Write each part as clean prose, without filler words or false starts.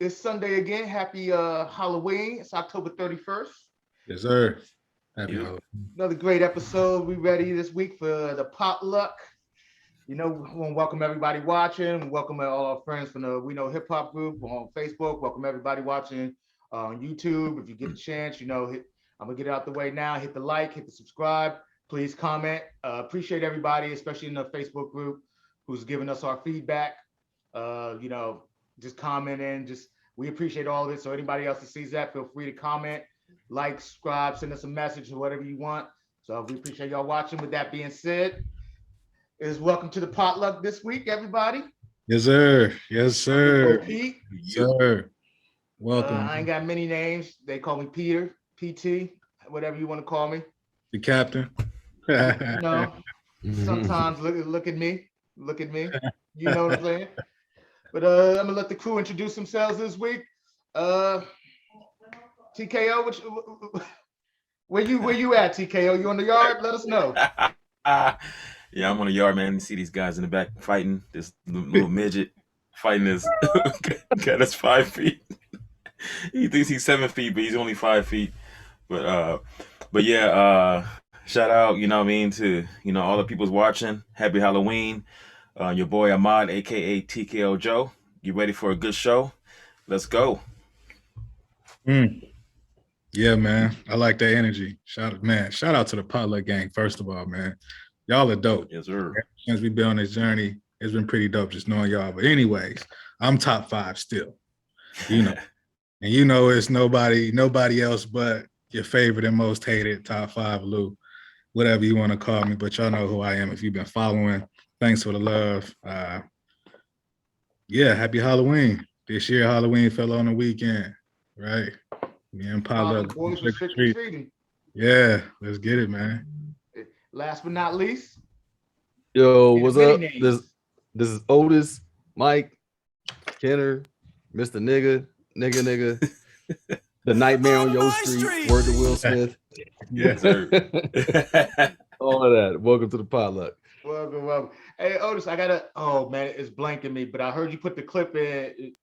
It's Sunday again. Happy Halloween. It's October 31st. Yes, sir. Happy Yep. Halloween. Another great episode. We ready this week for the potluck. We want to welcome everybody watching. Welcome all our friends from the We Know Hip Hop group on Facebook. Welcome everybody watching on YouTube. If you get a chance, I'm gonna get it out the way now. Hit the like, hit the subscribe. Please comment. Appreciate everybody, especially in the Facebook group, who's giving us our feedback. Just commenting. Just we appreciate all of it. So anybody else that sees that, feel free to comment, like, subscribe, send us a message or whatever you want. So we appreciate y'all watching. With that being said, is welcome to the potluck this week, everybody. Yes, sir. Yes, I'm your bro sir. Pete. Yes, sir. Welcome. I ain't got many names. They call me Peter, PT, whatever you want to call me. The captain. No, sometimes look at me, look at me. You know what I'm saying? But I'm gonna let the crew introduce themselves this week. TKO, where you at, TKO? You on the yard? Let us know. Yeah, I'm on the yard, man. You see these guys in the back fighting. This little midget fighting this guy that's 5 feet. He thinks he's 7 feet, but he's only 5 feet. But yeah, shout out, you know what I mean, to all the people's watching. Happy Halloween. Your boy Ahmad, aka TKO Joe. You ready for a good show? Let's go. Mm. Yeah, man. I like that energy. Shout out to the potluck gang, first of all, man. Y'all are dope. Yes, sir. Since we've been on this journey, it's been pretty dope just knowing y'all. But anyways, I'm top 5 still. And it's nobody else but your favorite and most hated top 5 Lou, whatever you want to call me. But y'all know who I am if you've been following. Thanks for the love. Happy Halloween. This year Halloween fell on the weekend, right? Me and potluck. Yeah, let's get it, man. Last but not least, yo, what's up? This is Otis, Mike, Kenner, Mr. Nigga, the Nightmare on Yo Street, word to Will Smith. Yes, sir. All of that. Welcome to the potluck. Welcome. Hey, Otis, oh man, it's blanking me, but I heard you put the clip in.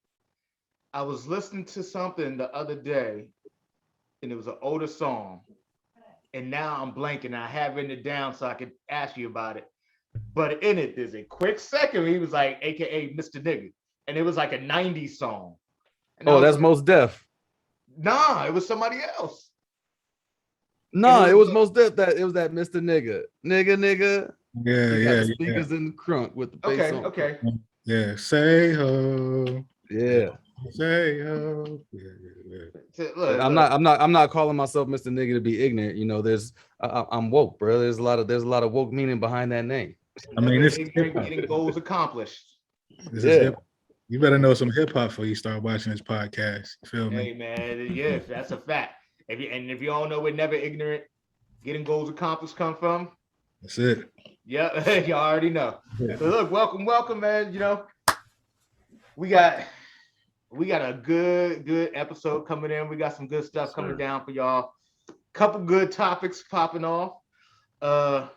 I was listening to something the other day, and it was an older song. And now I'm blanking. I have written it down so I could ask you about it. But in it, there's a quick second. He was like, AKA Mr. Nigga. And it was like a 90s song. And that's like, Most Def. Nah, it was somebody else. Nah, it was Most Def. It was that Mr. Nigga. Nigga. Yeah. Speakers in the crunk with the bass on. Okay. Yeah. Say ho. Yeah. Say ho. Look. I'm not calling myself Mr. Nigga to be ignorant. There's I'm woke, bro. There's a lot of woke meaning behind that name. I mean, it's getting goals accomplished. You better know some hip hop before you start watching this podcast. You feel me? Hey man, yeah, that's a fact. If you don't know where Never Ignorant Getting Goals Accomplished come from, that's it. Yeah, you already know. Yeah. So look, welcome, man. We got a good episode coming in. We got some good stuff coming down for y'all. Couple good topics popping off. We're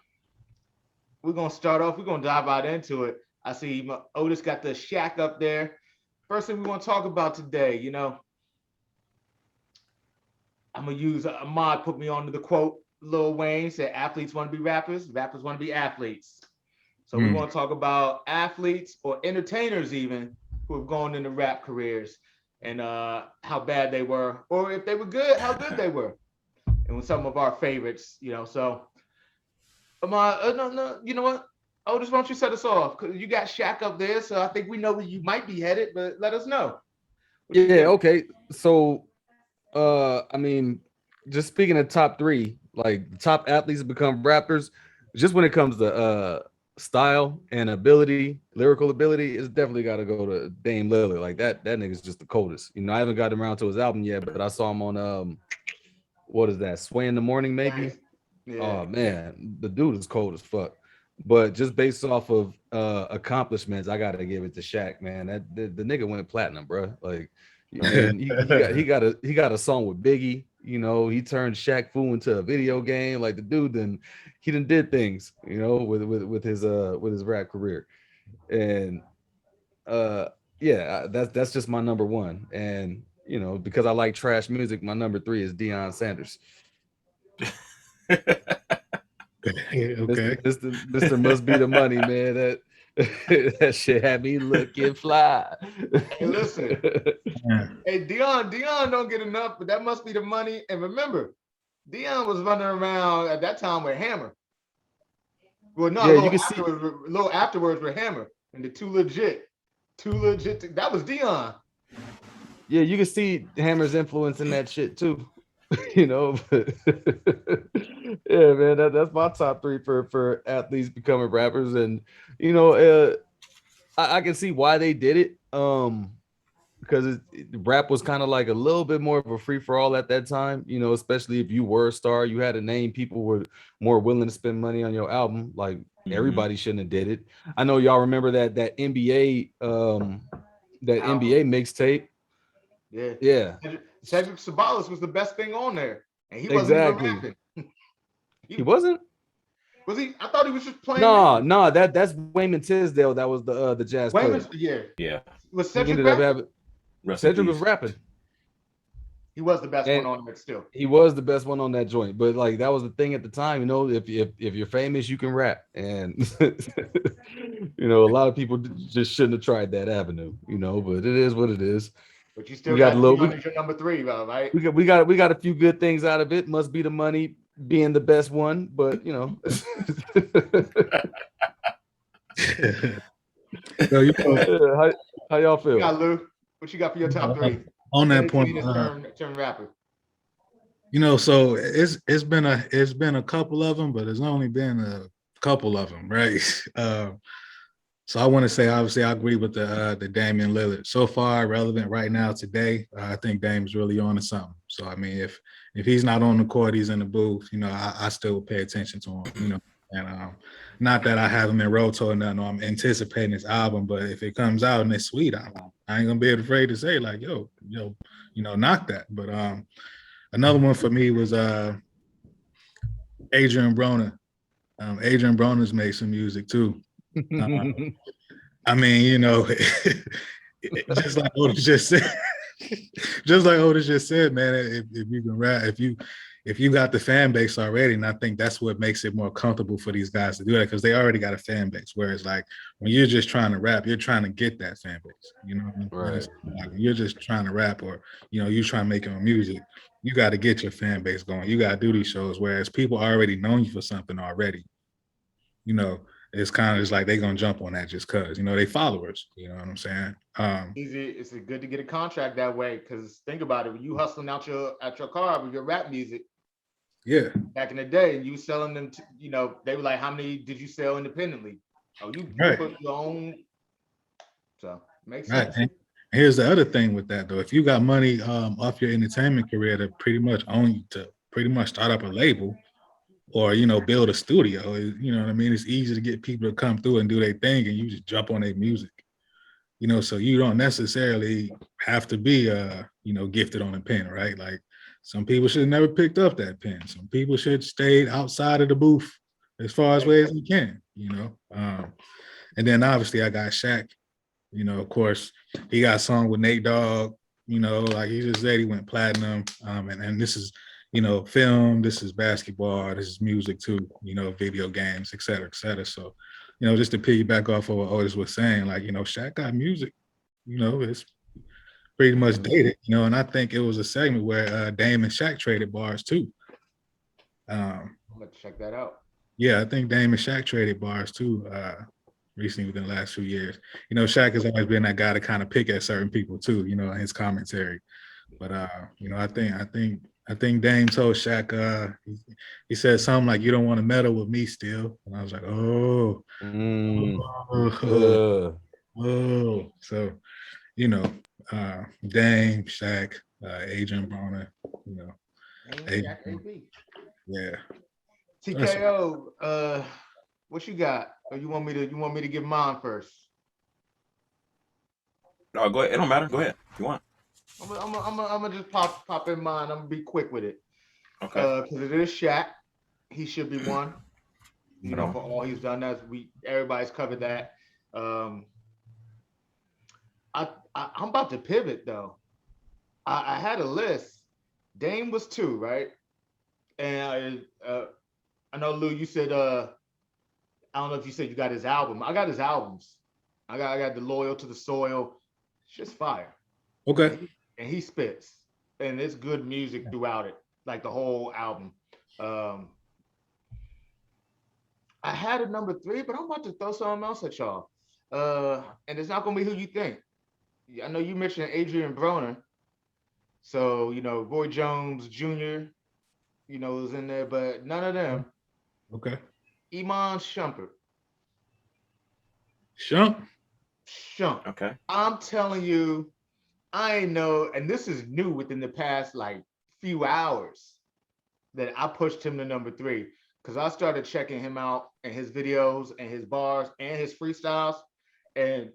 gonna start off. We're gonna dive right into it. I see Otis got the shack up there. First thing we want to talk about today, I'm gonna use Ahmad put me on to the quote. Lil Wayne said, "Athletes want to be rappers. Rappers want to be athletes." So we want to talk about athletes or entertainers even who have gone into rap careers and how bad they were, or if they were good, how good they were, and with some of our favorites, So, no, you know what? Otis, why don't you set us off? Because you got Shaq up there, so I think we know where you might be headed, but let us know. Yeah, okay. So, I mean, just speaking of top 3, like top athletes become rappers, just when it comes to style and ability, lyrical ability, it's definitely got to go to Dame Lillard. Like that nigga's just the coldest. I haven't gotten around to his album yet, but I saw him on what is that? Sway in the Morning, maybe. Nice. Yeah. Oh man, the dude is cold as fuck. But just based off of accomplishments, I gotta give it to Shaq, man. That the nigga went platinum, bro. Like, he got a song with Biggie. He turned Shaq Fu into a video game. Like the dude, he did things, with his rap career. And yeah, that's just my number one. And because I like trash music, my number three is Deion Sanders. Okay. Mr. Must Be the Money, man. That that shit had me looking fly. Hey, listen. Yeah. Hey, Dion don't get enough, but that must be the money. And remember, Dion was running around at that time with Hammer. Well, no, Yeah, you can see. a little afterwards with Hammer and the Too Legit. That was Dion. Yeah, you can see Hammer's influence in that shit too. But yeah, man, that's my top three for athletes becoming rappers. And you know, I can see why they did it. Because rap was kind of like a little bit more of a free for all at that time, especially if you were a star, you had a name, people were more willing to spend money on your album. Like everybody shouldn't have did it. I know y'all remember that NBA mixtape. Yeah. Yeah, Cedric Sabalas was the best thing on there, and he wasn't even exactly. rapping. He wasn't. Was he? I thought he was just playing. No, that's Wayman Tisdale. That was the jazz player. Yeah. Was He Cedric ended up rapping? having Rest in Cedric was peace. rapping. He was the best And one on it still. he was the best one on that joint, but like that was the thing at the time. If you're famous, you can rap, and a lot of people just shouldn't have tried that avenue. But it is what it is. But you still We got got a little. Dion as your number three, right? We got a few good things out of it. Must be the money being the best one, but So how y'all feel? You got Lou. What you got for your top three? On that point, turn rapper. So it's been a couple of them, but it's only been a couple of them, right? So I want to say, obviously, I agree with the Damian Lillard. So far, relevant right now today, I think Dame's really on to something. So I mean, if he's not on the court, he's in the booth. I still pay attention to him. And not that I have him in Roto or nothing. I'm anticipating his album, but if it comes out and it's sweet, I ain't gonna be afraid to say like, yo, knock that. But another one for me was Adrian Broner. Adrian Broner's made some music too. I mean, just like Otis just said, man, if you can rap, if you got the fan base already, and I think that's what makes it more comfortable for these guys to do that, because they already got a fan base. Whereas like when you're just trying to rap, you're trying to get that fan base, Right. Like you're just trying to rap, or you trying to make your own music, you got to get your fan base going. You got to do these shows. Whereas people already know you for something already, it's kind of just like they're gonna jump on that just cause they followers. You know what I'm saying? It's good to get a contract that way, because think about it, when you hustling out your car with your rap music, yeah, back in the day, and you selling them to, they were like, how many did you sell independently? Oh, you right. put your own. So makes Right. sense. And here's the other thing with that though. If you got money off your entertainment career to pretty much start up a label, or build a studio, you know what I mean? It's easy to get people to come through and do their thing, and you just jump on their music. So you don't necessarily have to be gifted on a pen, right? Like some people should have never picked up that pen. Some people should stayed outside of the booth as far as way as you can, and then obviously I got Shaq. Of course, he got a song with Nate Dogg, like he just said, he went platinum. And this is film, this is basketball, this is music too, video games, et cetera, et cetera. So, just to piggyback off of what Otis was saying, like, Shaq got music, it's pretty much dated, and I think it was a segment where Dame and Shaq traded bars too. I'm gonna check that out. Yeah, I think Dame and Shaq traded bars too, recently within the last few years. Shaq has always been that guy to kind of pick at certain people too, in his commentary. But I think Dame told Shaq, he said something like, "You don't want to meddle with me still." And I was like, oh. So, Dame, Shaq, Adrian Broner, yeah. TKO, what you got? Or you want me to give mine first? No, go ahead. It don't matter. Go ahead if you want. I'm gonna just pop in mine. I'm gonna be quick with it. Okay. Because it is Shaq. He should be one. For all he's done. Everybody's covered that. I'm about to pivot though. I had a list. Dame was 2, right? And I know Lou, you said I don't know if you said you got his album. I got his albums. I got the Loyal to the Soil. It's just fire. Okay. And he spits. And it's good music throughout it, like the whole album. Um, I had a number 3, but I'm about to throw something else at y'all. And it's not gonna be who you think. I know you mentioned Adrian Broner. So, Roy Jones Jr., is in there, but none of them. Okay. Iman Shumpert. Shump. Okay. I'm telling you, I know, and this is new within the past like few hours that I pushed him to number 3 because I started checking him out and his videos and his bars and his freestyles, and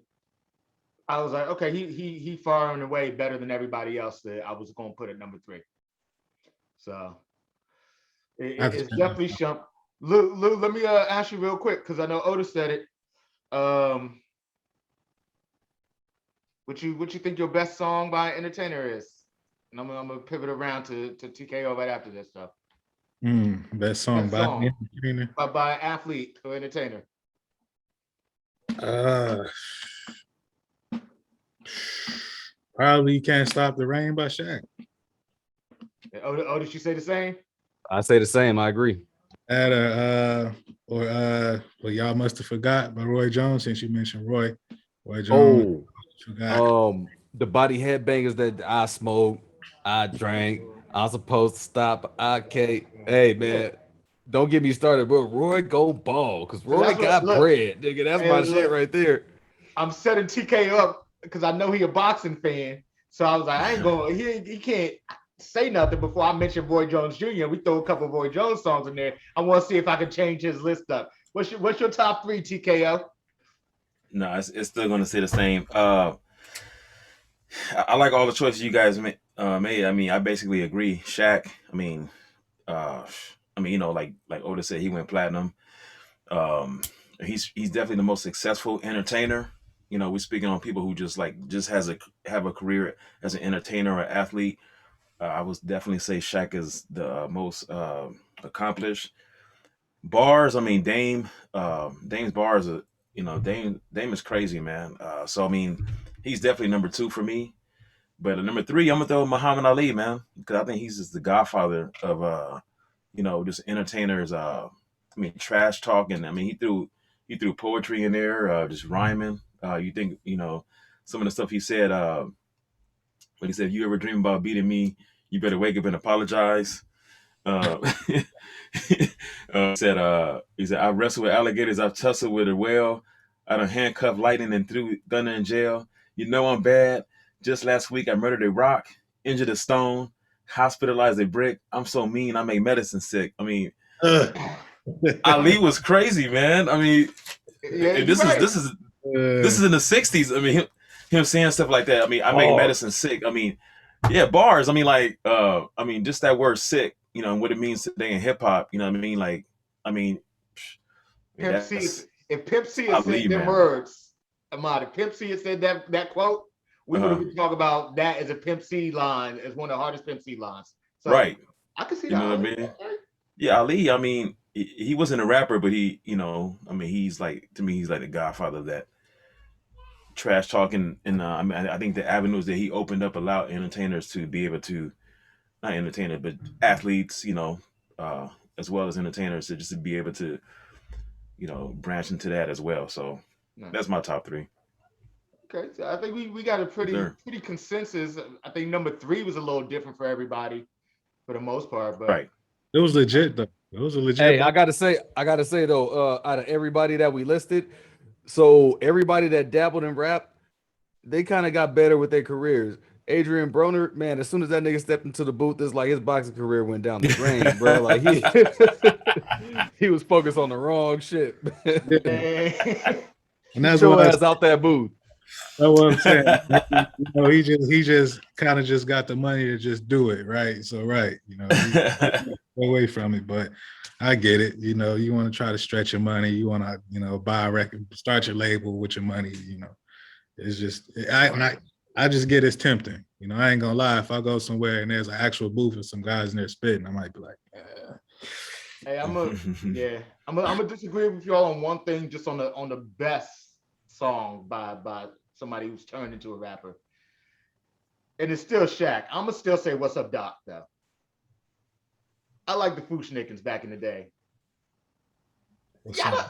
I was like, okay, he far and away better than everybody else that I was going to put at number 3. So it's definitely Shump. Lou, let me ask you real quick because I know Otis said it. What you think your best song by an entertainer is? And I'm gonna pivot around to TKO right after this stuff. Best song by an entertainer. By athlete or entertainer. Probably Can't Stop the Rain by Shaq. Oh, did you say the same? I say the same. I agree. Well, y'all must have forgot by Roy Jones since you mentioned Roy. Roy Jones. The body headbangers that I smoked, I drank, I'm supposed to stop. I can't. Hey man, don't get me started, bro. Roy go ball because Roy got bread, nigga. That's my shit right there. I'm setting TK up because I know he a boxing fan, so I was like, I ain't going. He can't say nothing before I mention Roy Jones Jr. We throw a couple of Roy Jones songs in there. I want to see if I can change his list up. What's your top 3, TKO? No, it's still going to stay the same. I like all the choices you guys made. I mean, I basically agree. Shaq. I mean, like Otis said, he went platinum. He's definitely the most successful entertainer. We're speaking on people who just have a career as an entertainer or athlete. I would definitely say Shaq is the most accomplished. Bars. I mean, Dame's bars are. Dame is crazy, man. So I mean, he's definitely number 2 for me. But at number 3, I'm gonna throw Muhammad Ali, man, because I think he's just the godfather of just entertainers. Trash talking. I mean, he threw poetry in there, just rhyming. You think some of the stuff he said. When he said, "If you ever dream about beating me, you better wake up and apologize." He said, I wrestle with alligators, I've tussled with a whale, I done handcuffed lightning and threw thunder in jail. You know I'm bad. Just last week I murdered a rock, injured a stone, hospitalized a brick. I'm so mean I make medicine sick. I mean, Ali was crazy, man. I mean, this is in the 60s. I mean, him saying stuff like that. I mean, I make medicine sick. I mean, yeah, bars. I mean, just that word sick, and what it means today in hip hop, you know what I mean? Like, Pimp C, if Pimp C had said them words, if Pimp C had said that quote, we would have been talking about that as a Pimp C line, as one of the hardest Pimp C lines. So, right. I can see that. You know what I mean? Yeah, Ali, I mean, he wasn't a rapper, but he's like, to me, he's like the godfather of that trash talking. And I think the avenues that he opened up allowed entertainers to be able to, not entertainers, but athletes, as well as entertainers to just be able to, branch into that as well. So that's my top 3. Okay, so I think we got a pretty consensus. I think number 3 was a little different for everybody, for the most part. But right, it was legit though. It was a legit. Hey, I gotta say though, out of everybody that we listed, so everybody that dabbled in rap, they kind of got better with their careers. Adrian Broner, man, as soon as that nigga stepped into the booth, it's like his boxing career went down the drain, bro. Like he was focused on the wrong shit. And that's your ass out that booth. That's what I'm saying. He just kind of just got the money to just do it, right? So away from it, but I get it. You want to try to stretch your money. You want to, buy a record, start your label with your money. It's just I just get it's tempting. You know, I ain't gonna lie. If I go somewhere and there's an actual booth and some guys in there spitting, I might be like, Hey, I'm gonna disagree with y'all on one thing, just on the best song by somebody who's turned into a rapper, and it's still Shaq. I'm gonna still say "What's Up, Doc" though. I like the Fushnikins back in the day.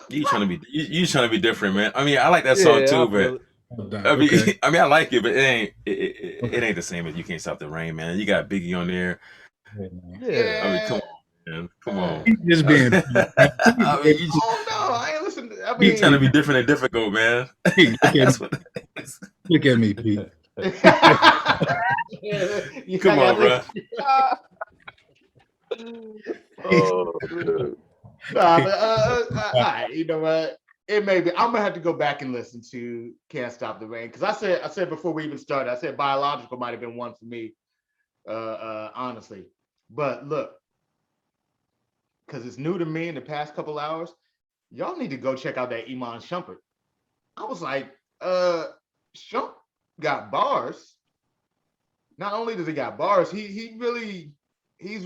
You trying to be different, man. I mean, I like that song too, but I mean, okay. I like it, but it ain't the same as "You Can't Stop the Rain," man. You got Biggie on there. Yeah. I mean, come on, man. Come on. He's just being. I mean, Oh no, I ain't listening. I you mean, trying to be different and difficult, man. That's what it is. Look at me, Pete. Come on, bro. Oh, Nah, but all right, you know what? It may be. I'm gonna have to go back and listen to "Can't Stop the Rain" because I said before we even started, I said "Biological" might have been one for me, honestly. But look, because it's new to me in the past couple hours, y'all need to go check out that Iman Shumpert. I was like, Shump got bars. Not only does he got bars, he's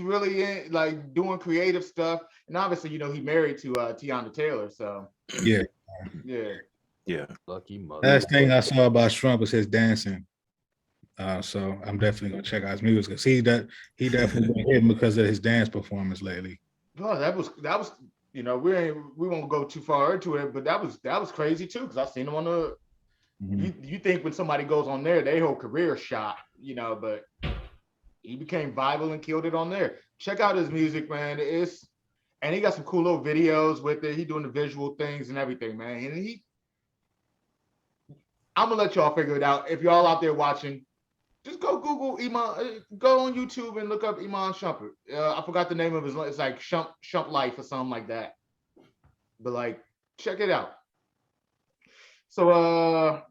really in, like, doing creative stuff. And obviously, you know, he married to Tiana Taylor. So Yeah. lucky mother. Last thing I saw about Trump was his dancing. So I'm definitely gonna check out his music because he definitely been hitting because of his dance performance lately. Oh, that was you know, we won't go too far into it, but that was crazy too because I seen him on the. You think when somebody goes on there, their whole career shot, you know, but he became viral and killed it on there. Check out his music, man. And he got some cool little videos with it. He doing the visual things and everything, man. And I'm gonna let y'all figure it out. If y'all out there watching, just go Google Iman, go on YouTube and look up Iman Shumpert. I forgot the name of his. It's like Shump Life or something like that. But like, check it out. So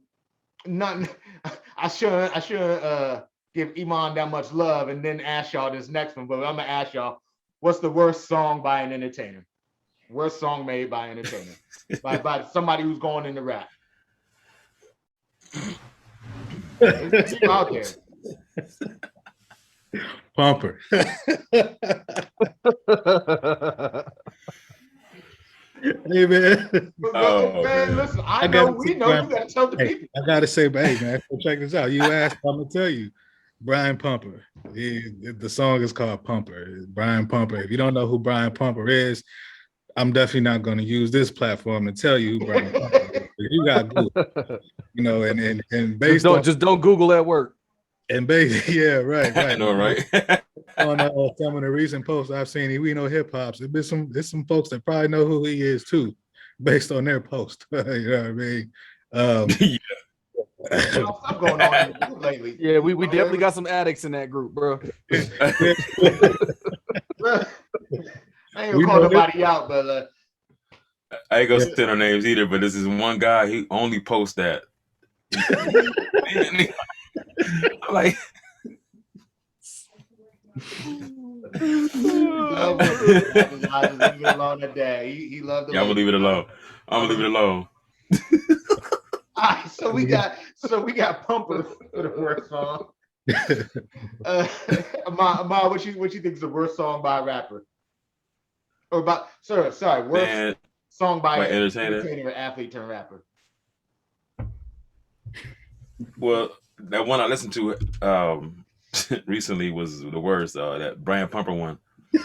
I shouldn't give Iman that much love and then ask y'all this next one, but I'm gonna ask y'all, what's the worst song by an entertainer? Worst song made by an entertainer, by somebody who's going into rap. It's out there. Pumper. Hey man. Man, listen, I know we know. You gotta tell the people. I gotta say, but hey man, check this out. You asked, I'm gonna tell you. Brian Pumper. The song is called Pumper. Brian Pumper. If you don't know who Brian Pumper is, I'm definitely not going to use this platform to tell you who Brian Pumper is. You got Google, you know, and based just don't Google at work. And yeah, right. I know, right? On some of the recent posts I've seen, we know hip hops. There's some folks that probably know who he is too, based on their post. You know what I mean? Yeah. What's going on in the group lately? Yeah, we definitely got some addicts in that group, bro. I ain't gonna call nobody out, but I ain't gonna say no names either. But this is one guy. He only posts that. I'm like, I just leave it alone that day. He loved it. Yeah, I'm gonna leave it alone. I'm gonna leave it alone. All right, so we got Pumper for the worst song. Ma, what you think is the worst song by a rapper? Or worst song by an entertainer or athlete turned rapper? Well, that one I listened to recently was the worst. That Brian Pumper one. I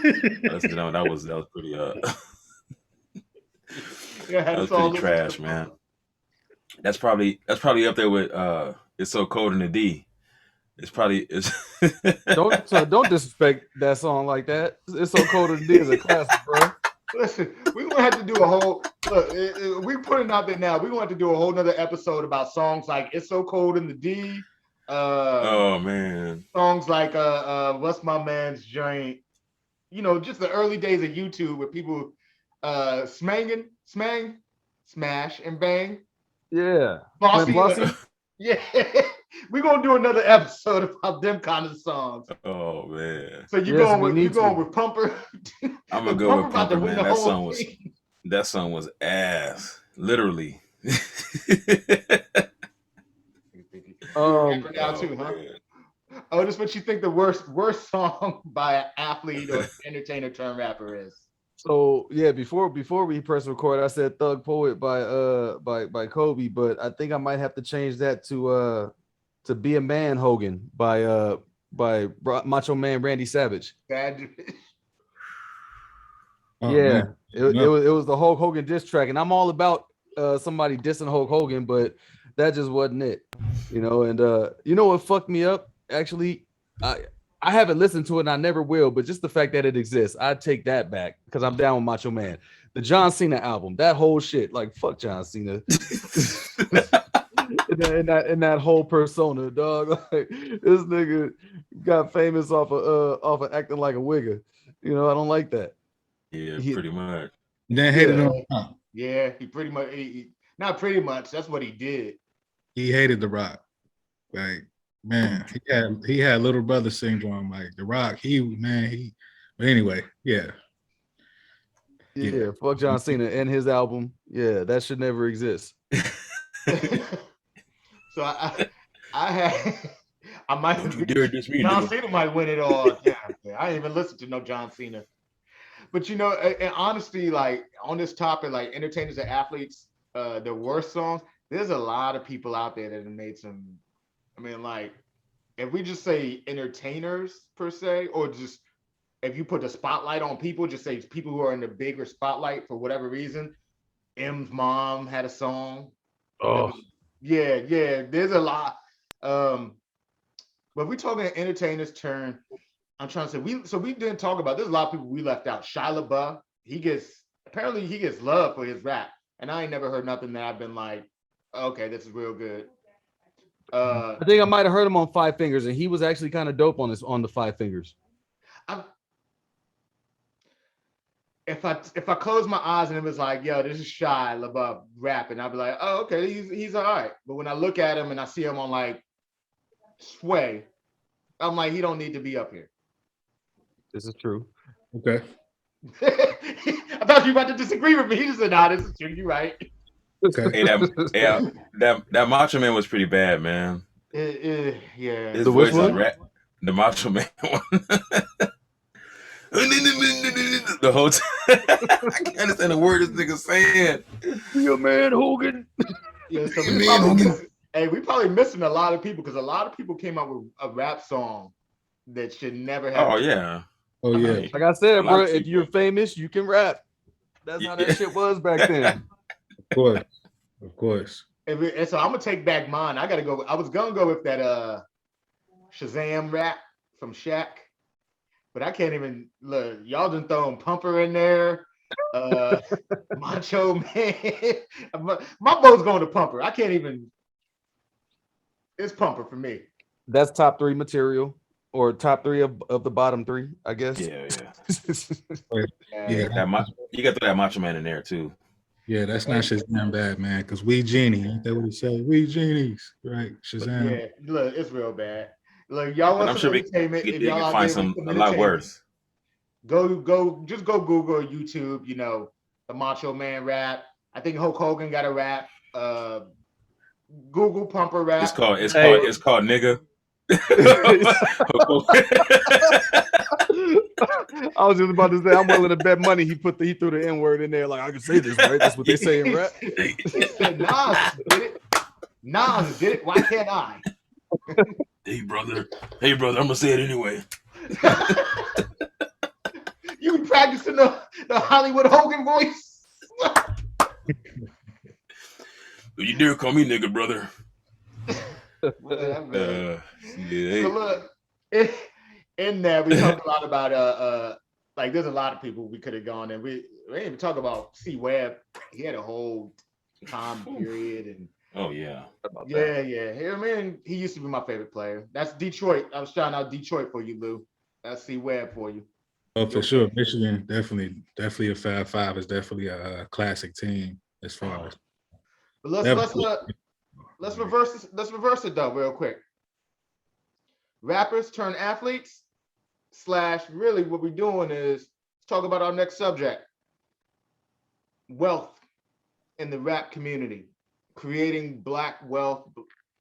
listened to that was pretty that was pretty trash, man. That's probably up there with "It's So Cold in the D." It's don't disrespect that song like that. "It's So Cold in the D" is a classic, bro. Listen, we're gonna have to do a whole look. We're putting it out there now. We're gonna have to do a whole nother episode about songs like "It's So Cold in the D." Oh man, songs like "What's My Man's Joint." You know, just the early days of YouTube where people smash and bang. Yeah, Bossy. Yeah, we're gonna do another episode about them kind of songs. Oh man! So you're going with Pumper. I'm gonna go with Pumper, man. That song was ass, literally. rapper now too, huh? man. Oh, this what you think the worst song by an athlete or entertainer turned rapper is? So yeah, before we press record, I said Thug Poet by Kobe, but I think I might have to change that to Be a Man Hogan by Macho Man Randy Savage. Bad. Oh, Yeah, man. it was the Hulk Hogan diss track, and I'm all about somebody dissing Hulk Hogan, but that just wasn't it, you know. And you know what fucked me up? Actually, I haven't listened to it, and I never will. But just the fact that it exists, I take that back because I'm down with Macho Man. The John Cena album, that whole shit, like fuck John Cena, in that whole persona, dog. Like this nigga got famous off of acting like a wigger. You know, I don't like that. Yeah, He- pretty much. Then hated Yeah. on Rock. Yeah, he pretty much not pretty much. That's what he did. He hated The Rock. Like, man, he had little brother syndrome. Like The Rock, but anyway, yeah. Yeah, fuck John Cena and his album. Yeah, that should never exist. So I had I might Don't you dare diss me, John nigga. Cena might win it all. Yeah, I didn't even listen to no John Cena. But you know, and honestly, like on this topic, like entertainers and athletes, the worst songs. There's a lot of people out there that have made some. I mean, like if we just say entertainers per se, or just if you put the spotlight on people, just say people who are in the bigger spotlight for whatever reason. M's mom had a song. Oh, Yeah, there's a lot. But we talking entertainers turn. I'm trying to say we didn't talk about. There's a lot of people we left out. Shia LaBeouf, he gets love for his rap, and I ain't never heard nothing that I've been like, okay, this is real good. I think I might have heard him on Five Fingers, and he was actually kind of dope on the Five Fingers. If I close my eyes and it was like, yo, this is Shia LaBeouf rapping, I'd be like, oh, okay, he's all right. But when I look at him and I see him on like Sway, I'm like, he don't need to be up here. This is true. Okay. I thought you were about to disagree with me. He just said, nah, this is true. You're right. Okay. Hey, that Macho Man was pretty bad, man. Yeah. His The voice which is one? the Macho Man one. The whole time. I can't understand a word this nigga saying. Be a man, Hogan. Yeah, so Man, we probably missing a lot of people because a lot of people came out with a rap song that should never have. Oh yeah. Oh yeah. Like I said, A lot bro, of if people. you're famous, you can rap. That's how that shit was back then. Of course. And so I'm gonna take back mine. I gotta go. I was gonna go with that Shazam rap from Shaq, but I can't even look. Y'all done throwing Pumper in there. Macho Man. My vote's going to Pumper. I can't even. It's Pumper for me. That's top three material, or top three of the bottom three, I guess. Yeah. Yeah. You got to throw that Macho Man in there too. Yeah, that's not Shazam bad, man. Because we genie. Ain't that what he said? We genies, right? Shazam. Yeah, look, it's real bad. Look, y'all want And I'm some sure entertainment? you If y'all can out find there with some a lot entertainment, worse. just go Google or YouTube. You know, the Macho Man rap. I think Hulk Hogan got a rap. Google Pumper rap. It's called nigga. I was just about to say, I'm willing to bet money he threw the N-word in there. Like, I can say this, right? That's what they say in rap. He said, Nas did it. Nas did it. Why can't I? Hey brother, I'm gonna say it anyway. You be practicing the Hollywood Hogan voice. You dare call me nigga, brother. Yeah. So look, in there we talked a lot about like there's a lot of people we could have gone and we didn't even talk about C Webb. He had a whole time period and Oh yeah. I mean, he used to be my favorite player. That's Detroit. I was shouting out Detroit for you, Lou. That's C Webb for you. Oh, for sure. Michigan, definitely a Fab Five is definitely a classic team as far as. But let's reverse it though, real quick. Rappers turn athletes / really what we're doing is talk about our next subject. Wealth in the rap community. Creating Black wealth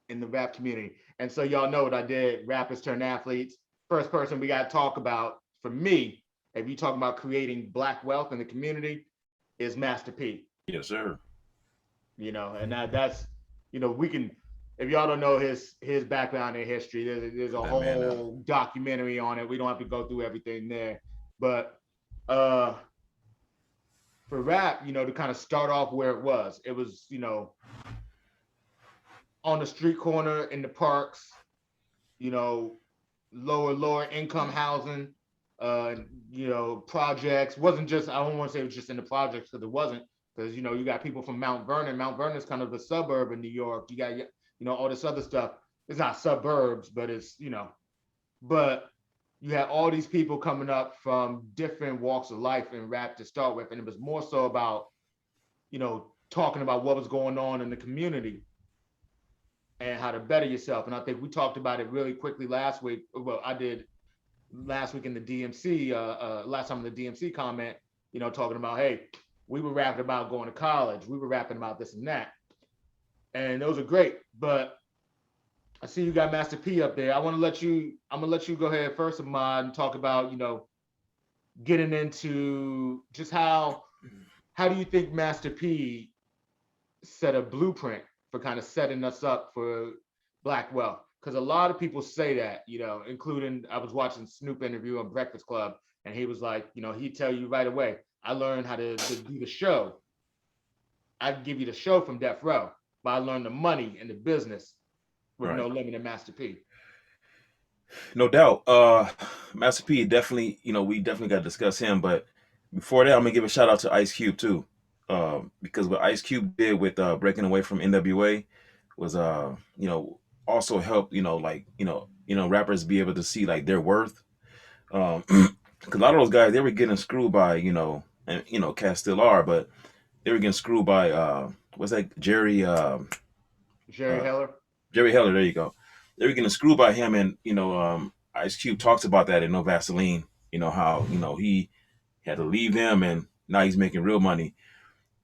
in the rap community. And so y'all know what I did. Rappers turn athletes. First person we got to talk about for me, if you talk about creating black wealth in the community, is Master P. Yes, sir. You know, and that's, you know, we can, if y'all don't know his background and history, there's a That man now. whole documentary on it. We don't have to go through everything there, but uh for rap, you know, to kind of start off where it was, you know, on the street corner in the parks, you know, lower income housing, uh, you know, projects. Wasn't just, I don't want to say it was just in the projects, because it wasn't, because you know, you got people from Mount Vernon. Mount Vernon is kind of a suburb in New York. You got, you know, all this other stuff. It's not suburbs, but it's, you know, but you had all these people coming up from different walks of life in rap to start with, and it was more so about, you know, talking about what was going on in the community and how to better yourself. And I think we talked about it really quickly last week. Well, I did last week in the DMC, last time in the DMC comment, you know, talking about, hey, we were rapping about going to college. We were rapping about this and that. And those are great. But I see you got Master P up there. I'm gonna let you go ahead first, Ahmad, and talk about, you know, getting into just how do you think Master P set a blueprint for kind of setting us up for black wealth? Because a lot of people say that, you know, including, I was watching Snoop interview on Breakfast Club, and he was like, you know, he'd tell you right away, I learned how to do the show. I'd give you the show from Death Row, but I learned the money and the business with Right. No Limit and Master P. No doubt. Master P definitely, you know, we definitely got to discuss him. But before that, I'm gonna give a shout out to Ice Cube too, because what Ice Cube did with breaking away from NWA was, you know, also helped, you know, like, rappers be able to see like their worth. Because a lot of those guys, they were getting screwed by, you know, and you know, cats still are, but they were getting screwed by what's that, Jerry Jerry Heller. Jerry Heller, there you go. They were getting screwed by him, and you know, Ice Cube talks about that in No Vaseline. You know how, you know, he had to leave them, and now he's making real money.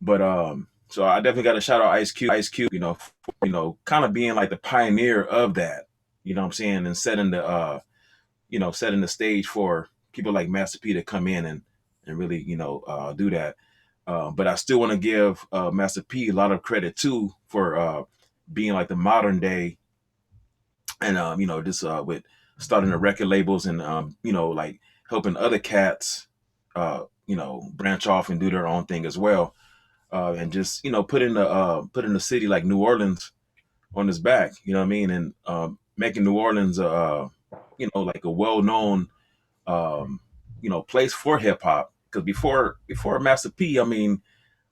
But so I definitely got to shout out Ice Cube. Ice Cube, you know, kind of being like the pioneer of that. You know what I'm saying, and setting the setting the stage for people like Master P to come in and really, you know, do that. But I still want to give Master P a lot of credit too for being like the modern day, and you know, just with starting the record labels, and you know, like helping other cats you know, branch off and do their own thing as well, and just, you know, putting the city like New Orleans on his back, you know what I mean, and making New Orleans you know, like a well-known you know, place for hip hop. Because before Master P, I mean,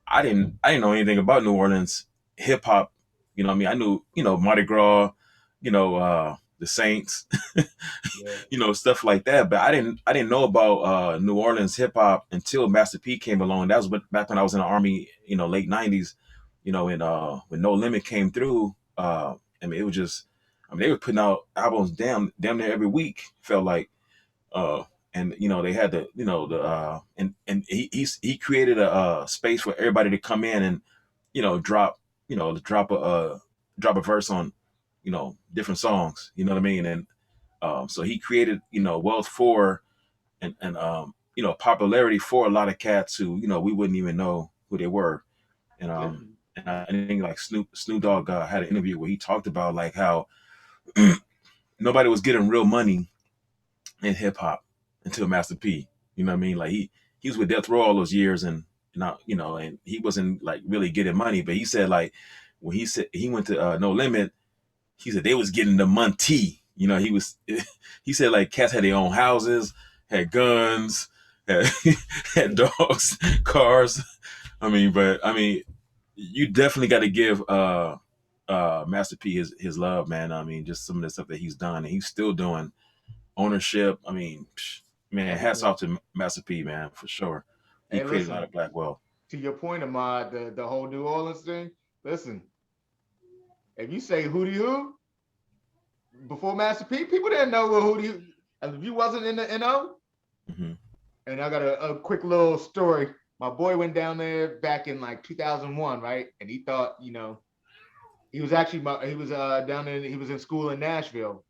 I didn't know anything about New Orleans hip hop. You know what I mean? I knew, you know, Mardi Gras, you know, the Saints, Yeah. you know, stuff like that. But I didn't know about New Orleans hip hop until Master P came along. That was back when I was in the army, you know, late '90s. You know, and when No Limit came through, I mean, it was just, I mean, they were putting out albums damn near every week. Felt like, uh, and you know, they had the, you know, the and he created a space for everybody to come in and, you know, drop a verse on, you know, different songs. You know what I mean? And so he created, you know, wealth for, and you know, popularity for a lot of cats who, you know, we wouldn't even know who they were. And Yeah. and I think like Snoop Dogg had an interview where he talked about like how nobody was getting real money in hip hop until Master P. You know what I mean? Like he was with Death Row all those years, and not, you know, and he wasn't like really getting money. But he said like when he said he went to No Limit, he said they was getting the money. You know, he said like cats had their own houses, had guns, had, had dogs, cars. I mean, but I mean, you definitely got to give Master P his love, man. I mean, just some of the stuff that he's done and he's still doing. Ownership. I mean, man, hats Everything. off to Master P, man, for sure. He Hey, created a lot listen, of black wealth. to your point, Ahmad, the whole New Orleans thing. Listen, if you say Hootie Who before Master P, people didn't know what Hootie. And if you wasn't in the NO, Hmm. and I got a quick little story. My boy went down there back in like 2001, right? And he thought, you know, He was actually he was he was in school in Nashville.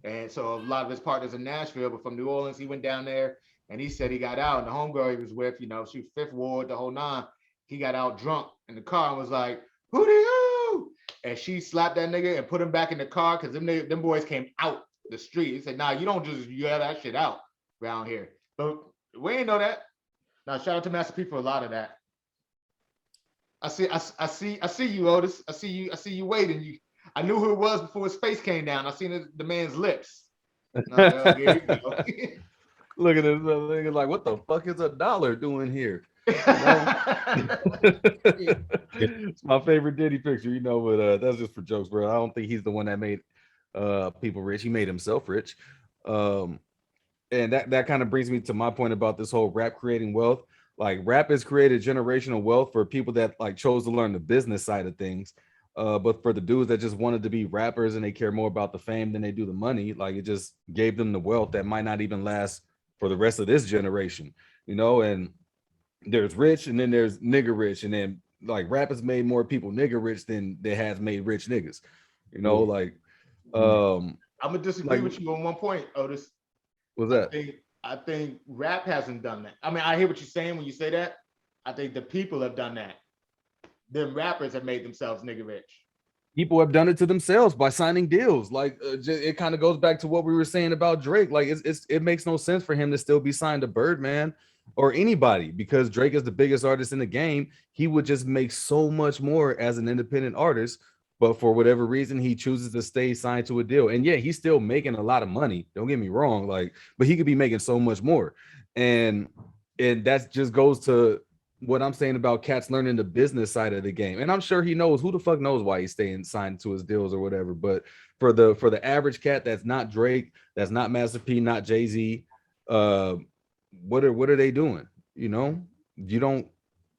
And so a lot of his partners in Nashville, but from New Orleans, he went down there and he said he got out. And the homegirl he was with, you know, she was Fifth Ward, the whole nine. He got out drunk in the car and was like, "Who do you?" And she slapped that nigga and put him back in the car because them boys came out the street. He said, "Nah, you don't just yell that shit out around here." But we ain't know that. Now shout out to Master P for a lot of that. I see you, Otis. I see you waiting. I knew who it was before his face came down. I seen the man's lips. No, here you go. Look at this nigga like, what the fuck is $1 doing here? It's my favorite Diddy picture, you know, but that's just for jokes, bro. I don't think he's the one that made people rich. He made himself rich. And that kind of brings me to my point about this whole rap creating wealth. Like rap has created generational wealth for people that like chose to learn the business side of things. But for the dudes that just wanted to be rappers and they care more about the fame than they do the money, like it just gave them the wealth that might not even last for the rest of this generation, you know. And there's rich and then there's nigger rich, and then like rap has made more people nigger rich than it has made rich niggas, you know. Like I'm gonna disagree like, with you on one point, Otis. what's that? I think rap hasn't done that. I mean, I hear what you're saying when you say that. I think the people have done that. Them rappers have made themselves nigga rich. People have done it to themselves by signing deals. Like it kind of goes back to what we were saying about Drake. Like it makes no sense for him to still be signed to Birdman or anybody, because Drake is the biggest artist in the game. He would just make so much more as an independent artist, but for whatever reason he chooses to stay signed to a deal. And yeah, he's still making a lot of money, don't get me wrong, like, but he could be making so much more. And that just goes to what I'm saying about cats learning the business side of the game. And I'm sure he knows, who the fuck knows why he's staying signed to his deals or whatever. But for the average cat that's not Drake, that's not Master P, not Jay-Z, what are they doing? You know, you don't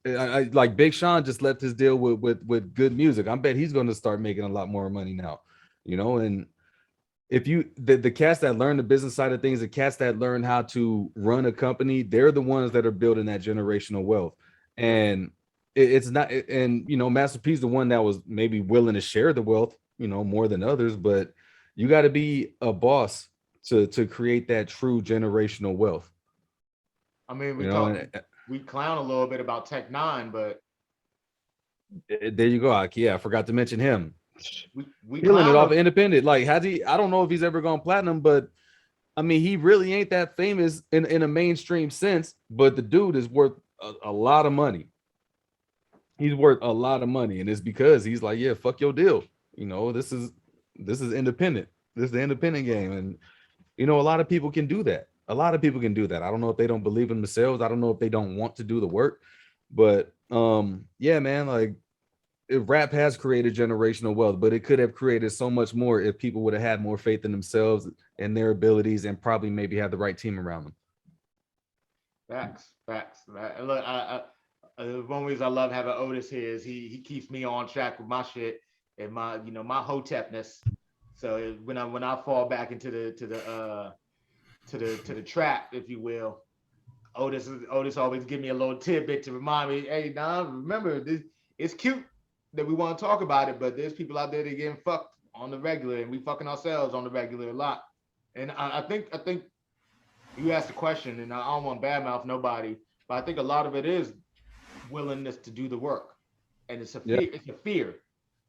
like Big Sean just left his deal with Good Music. I bet he's going to start making a lot more money now, you know. And if you the cats that learn the business side of things, the cats that learn how to run a company, they're the ones that are building that generational wealth. And it's not, and you know, Master P's the one that was maybe willing to share the wealth, you know, more than others. But you got to be a boss to create that true generational wealth. I mean, You know, we clown a little bit about Tech Nine, but there you go. Yeah, I forgot to mention him. We Killing it off him. independent. Like, has he? I don't know if he's ever gone platinum, but I mean, he really ain't that famous in a mainstream sense. But the dude is worth a lot of money. He's worth a lot of money, and it's because he's like, yeah, fuck your deal. You know, this is independent. This is the independent game, and you know, a lot of people can do that. A lot of people can do that. I don't know if they don't believe in themselves. I don't know if they don't want to do the work, but yeah, man, like rap has created generational wealth, but it could have created so much more if people would have had more faith in themselves and their abilities, and probably maybe had the right team around them. Facts. Look, one reason I love having Otis here is he keeps me on track with my shit and my, you know, my hotepness. So when I fall back into the trap, if you will, Otis always give me a little tidbit to remind me, hey, nah, remember this. It's cute that we want to talk about it, but there's people out there that getting fucked on the regular, and we fucking ourselves on the regular a lot. And I think you asked the question, and I don't want to badmouth nobody, but I think a lot of it is willingness to do the work, and it's a fear. Yeah. It's a fear.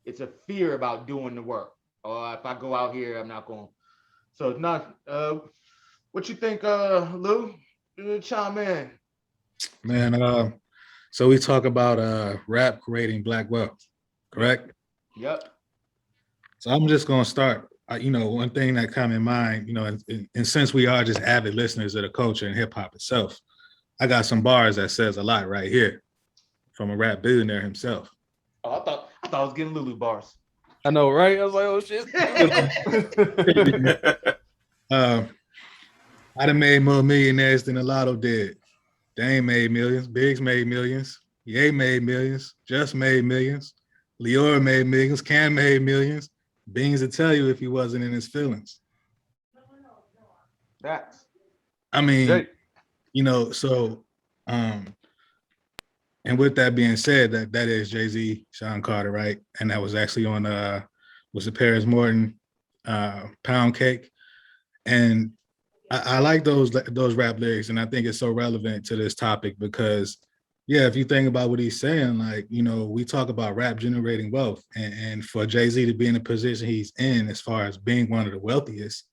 It's a fear about doing the work. Or if I go out here, I'm not going. So it's not. What you think, Lou? Chime in. Man, so we talk about rap creating black wealth, correct? Yep. So I'm just gonna start. You know, one thing that come in mind, you know, and since we are just avid listeners of the culture and hip hop itself, I got some bars that says a lot right here from a rap billionaire himself. Oh, I thought I was getting Lulu bars. I know, right? I was like, oh shit. I done made more millionaires than a lotto did. Dame made millions, Biggs made millions, Ye made millions, Just made millions, Lior made millions, Cam made millions. Beans would tell you if he wasn't in his feelings. Facts. I mean, Jake. you know, so And with that being said, that is Jay-Z, Sean Carter, right? And that was actually on was it Paris Morton, Pound Cake. And I like those rap lyrics, and I think it's so relevant to this topic because, yeah, if you think about what he's saying, like, you know, we talk about rap generating wealth, and for Jay-Z to be in the position he's in as far as being one of the wealthiest,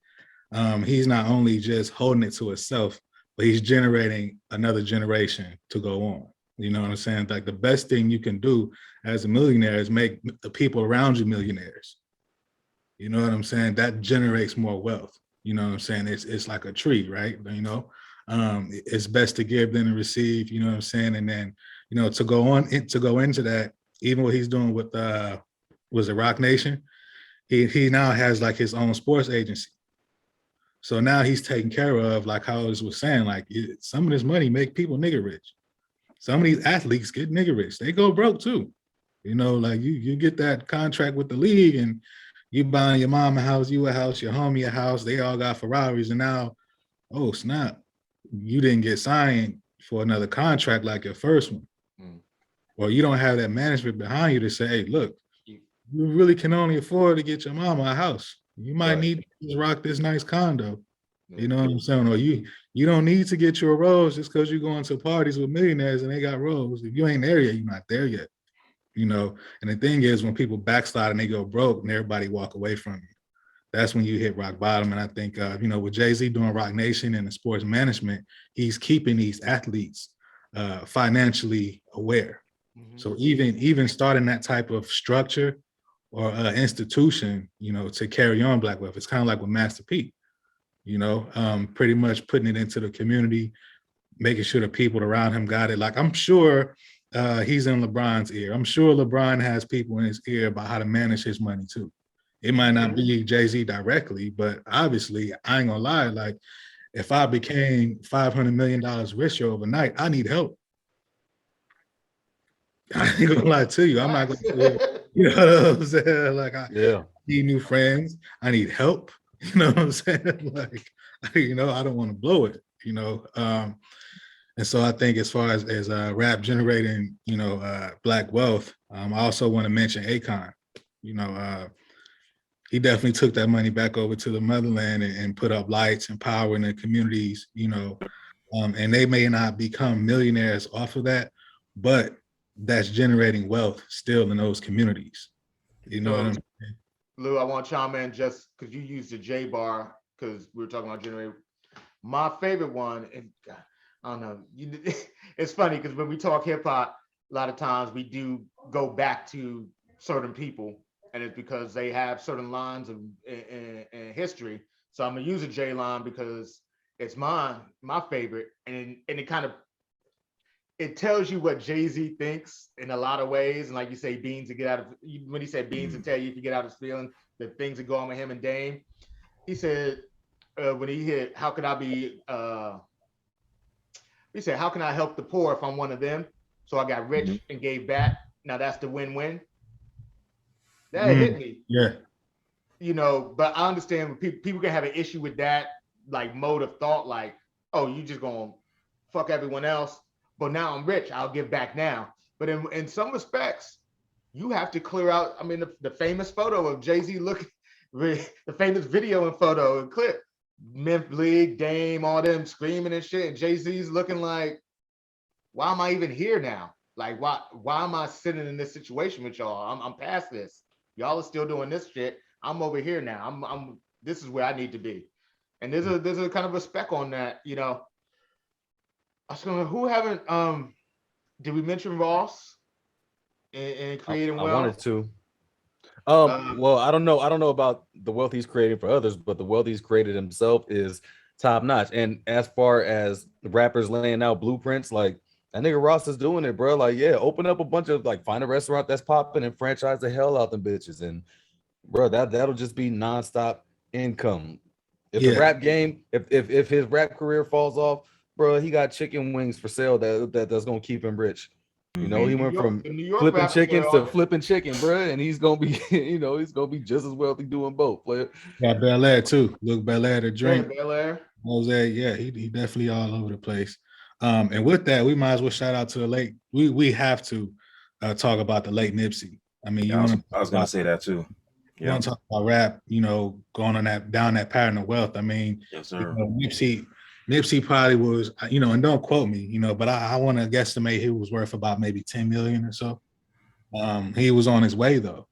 he's not only just holding it to himself, but he's generating another generation to go on. You know what I'm saying? Like the best thing you can do as a millionaire is make the people around you millionaires. You know what I'm saying? That generates more wealth. You know what I'm saying? It's like a tree, right? You know, it's best to give than to receive. You know what I'm saying? And then, you know, to go into that, even what he's doing with was it Rock Nation? He now has like his own sports agency. So now he's taking care of, like how I was saying, like some of this money make people nigga rich. Some of these athletes get nigga rich. They go broke too. You know, like you get that contract with the league and you buying your mom a house, you a house, your homie a house. They all got Ferraris, and now, oh snap, you didn't get signed for another contract like your first one. Or you don't have that management behind you to say, hey, look, you really can only afford to get your mama a house. You might need to rock this nice condo. You know what I'm saying? Or you don't need to get your Rolls just because you're going to parties with millionaires and they got Rolls. If you ain't there yet, you're not there yet. You know, and the thing is, when people backslide and they go broke and everybody walk away from you, that's when you hit rock bottom. And I think, you know, with Jay-Z doing Rock Nation and the sports management, he's keeping these athletes financially aware. Mm-hmm. So even starting that type of structure or institution, you know, to carry on Black wealth, it's kind of like with Master P, you know, pretty much putting it into the community, making sure the people around him got it. Like, I'm sure he's in LeBron's ear. I'm sure LeBron has people in his ear about how to manage his money too. It might not be Jay-Z directly, but obviously, I ain't gonna lie, like, if I became $500 million richer overnight, I need help. I ain't gonna lie to you. I'm not gonna say, you know what I'm saying? Like, I need new friends. I need help. You know what I'm saying? Like, you know, I don't want to blow it, you know. And so I think as far as rap generating, you know, Black wealth, I also want to mention Akon. You know, he definitely took that money back over to the motherland and put up lights and power in the communities, you know, and they may not become millionaires off of that, but that's generating wealth still in those communities. You know what I'm saying? Lou, I want to chime in just because you used the J bar, because we were talking about generating. My favorite one, and I don't know, it's funny because when we talk hip hop, a lot of times we do go back to certain people, and it's because they have certain lines in history. So I'm gonna use a J line because it's my favorite, and it kind of, it tells you what Jay-Z thinks in a lot of ways. And like you say, Beans to get out of, when he said Beans to tell you if you get out of his feeling, the things that go on with him and Dame. He said, when he hit, how could I be, he said, how can I help the poor if I'm one of them? So I got rich and gave back. Now that's the win-win. That hit me. Yeah. You know, but I understand people can have an issue with that, like mode of thought, like, oh, you just gonna fuck everyone else. But now I'm rich, I'll give back now. But in some respects, you have to clear out, I mean, the famous photo of Jay-Z looking, the famous video and photo and clip, Memphis League, Dame, all them screaming and shit, and Jay-Z's looking like, why am I even here now? Like, why am I sitting in this situation with y'all? I'm past this. Y'all are still doing this shit. I'm over here now. I'm this is where I need to be. And there's a kind of respect on that, you know. I was going, who haven't did we mention Ross in creating wealth? I wanted to. Well, I don't know about the wealth he's creating for others, but the wealth he's created himself is top notch. And as far as the rappers laying out blueprints, like that nigga Ross is doing it, bro. Like, yeah, open up a bunch of, like, find a restaurant that's popping and franchise the hell out them bitches. And bro, that'll just be nonstop income. If the rap game, if his rap career falls off, bro, he got chicken wings for sale that's gonna keep him rich. You know, he went from flipping chickens to flipping chicken, bro, and he's gonna be, you know, he's gonna be just as wealthy doing both. Player. Got Bel-Air too. Look, Bel-Air to drink. Bel-Air. Jose, yeah, he definitely all over the place. And with that, we might as well shout out to the late. We have to talk about the late Nipsey. I mean, Yeah, I was gonna say that too. You want to talk about rap, going on down that pattern of wealth. I mean, yes, sir. Nipsey probably was, and don't quote me, but I want to guesstimate he was worth about maybe 10 million or so. He was on his way though.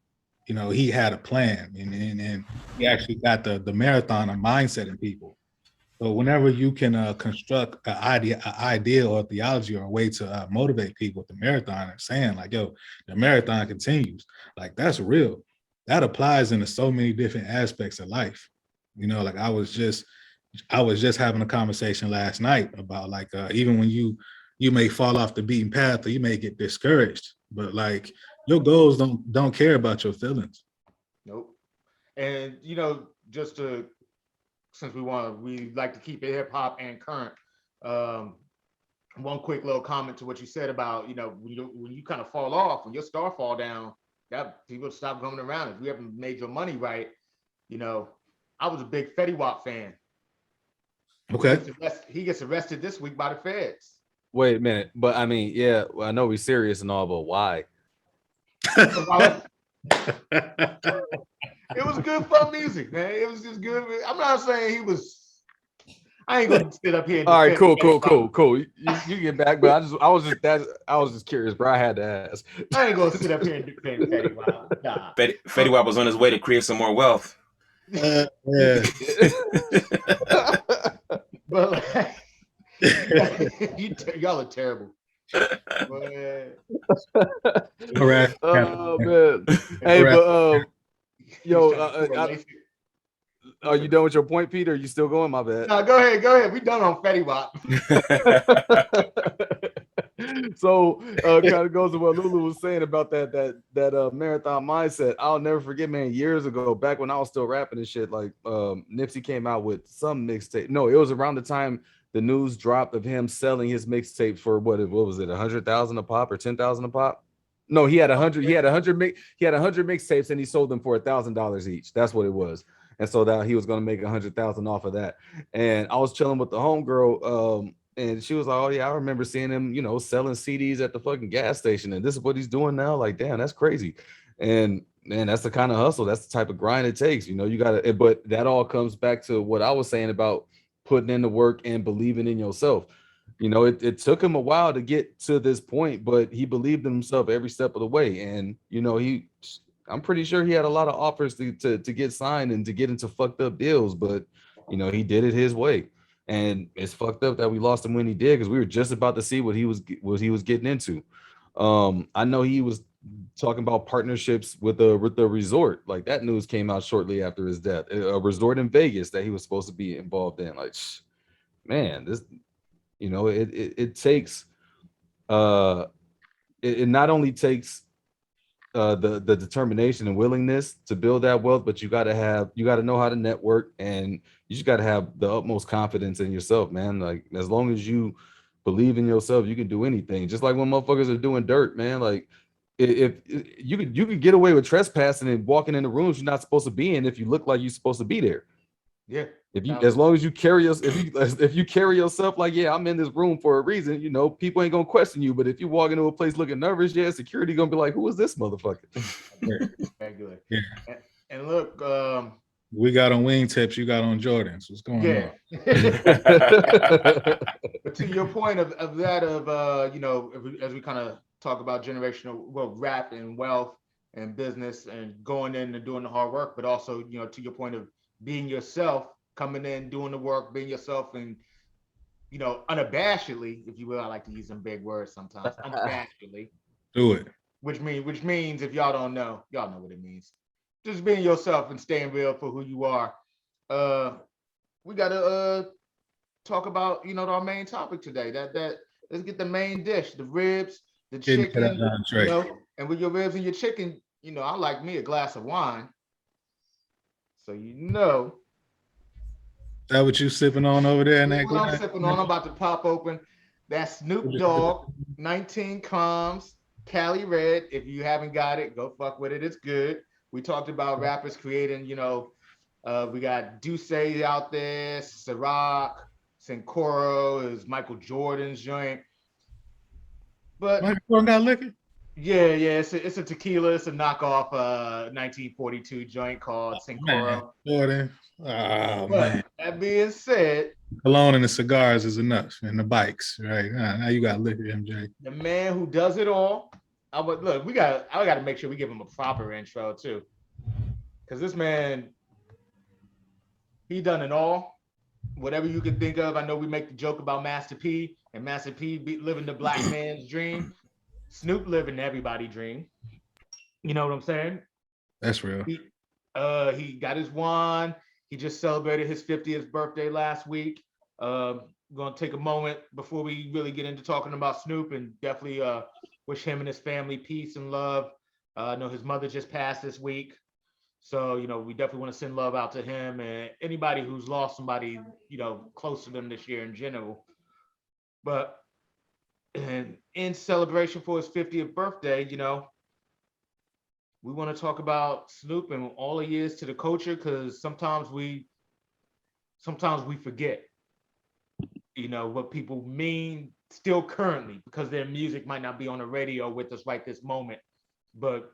He had a plan, and he actually got the marathon of mindset in people. So whenever you can construct an idea or a theology or a way to motivate people with the marathon and saying like, yo, the marathon continues, like that's real. That applies into so many different aspects of life. Like I was just having a conversation last night about like even when you may fall off the beaten path or you may get discouraged, but like your goals don't care about your feelings. Nope. And just to, since we like to keep it hip hop and current. One quick little comment to what you said about when you kind of fall off, when your star fall down, that people stop coming around. If you haven't made your money right, I was a big Fetty Wap fan. Okay. He gets arrested this week by the feds. Wait a minute, but I mean, yeah, I know we're serious and all, but why? It was good fun music, man. It was just good. I'm not saying he was. I ain't gonna sit up here. All right, cool. You get back, but I was just curious, bro. I had to ask. I ain't gonna sit up here and defend Fetty Wap. Nah. Fetty Wap was on his way to create some more wealth. Yeah. But y'all are terrible. All right. Oh man. Hey, but are you done with your point, Peter? Are you still going? My bad. No, go ahead. We done on Fetty Wap. So kind of goes to what Lulu was saying about that marathon mindset. I'll never forget, man, years ago, back when I was still rapping and shit, like Nipsey came out with some mixtape. No, it was around the time the news dropped of him selling his mixtapes for what was it, 100,000 a pop or 10,000 a pop? No, he had 100 mixtapes and he sold them for $1,000 each. That's what it was. And so that he was going to make 100,000 off of that. And I was chilling with the homegirl, and she was like, "Oh yeah, I remember seeing him, selling CDs at the fucking gas station, and this is what he's doing now. Like, damn, that's crazy." And man, that's the kind of hustle. That's the type of grind it takes. You got to. But that all comes back to what I was saying about putting in the work and believing in yourself. It took him a while to get to this point, but he believed in himself every step of the way. And I'm pretty sure he had a lot of offers to get signed and to get into fucked up deals, but he did it his way. And it's fucked up that we lost him when he did, because we were just about to see what he was getting into. I know he was talking about partnerships with the resort. Like that news came out shortly after his death. A resort in Vegas that he was supposed to be involved in. Like, man, this, it takes. It not only takes the determination and willingness to build that wealth, but you got to know how to network, and you just got to have the utmost confidence in yourself, man. Like as long as you believe in yourself, you can do anything. Just like when motherfuckers are doing dirt, man. Like if you could get away with trespassing and walking into rooms you're not supposed to be in if you look like you're supposed to be there. Yeah. As long as you carry if you carry yourself like, yeah, I'm in this room for a reason, people ain't gonna question you. But if you walk into a place looking nervous, yeah, security gonna be like, who is this motherfucker? Regular. Yeah. And look, we got on wingtips, you got on Jordans. What's going on? But to your point of as we kind of talk about generational rap and wealth and business and going in and doing the hard work, but also to your point of being yourself, coming in, doing the work, being yourself, and unabashedly, if you will. I like to use some big words sometimes. Unabashedly. Do it. Which means if y'all don't know, y'all know what it means. Just being yourself and staying real for who you are. We gotta talk about our main topic today. That let's get the main dish, the ribs, the chicken. And with your ribs and your chicken, I like me a glass of wine. So Is that what you sipping on over there in that glass? I'm sipping on. I'm about to pop open that Snoop Dogg 19 Coms Cali Red. If you haven't got it, go fuck with it. It's good. We talked about rappers creating, we got Duce out there, Ciroc, Sincoro is Michael Jordan's joint. But Michael Jordan got liquor? yeah, it's a tequila. It's a knockoff 1942 joint called Man, Sincoro. Jordan. Oh, man. But that being said, Cologne and the cigars is enough, and the bikes, right? Now you got liquor, MJ. the man who does it all, I got to make sure we give him a proper intro too, because this man, he done it all. Whatever you can think of. I know we make the joke about Master P and Master P living the black man's dream. Snoop living everybody's dream. You know what I'm saying? That's real. He got his wand. He just celebrated his 50th birthday last week. Gonna take a moment before we really get into talking about Snoop and definitely wish him and his family peace and love. I know his mother just passed this week. So, we definitely want to send love out to him and anybody who's lost somebody, close to them this year in general. But in celebration for his 50th birthday, we want to talk about Snoop and all he is to the culture, because sometimes we forget, what people mean still currently, because their music might not be on the radio with us right this moment. But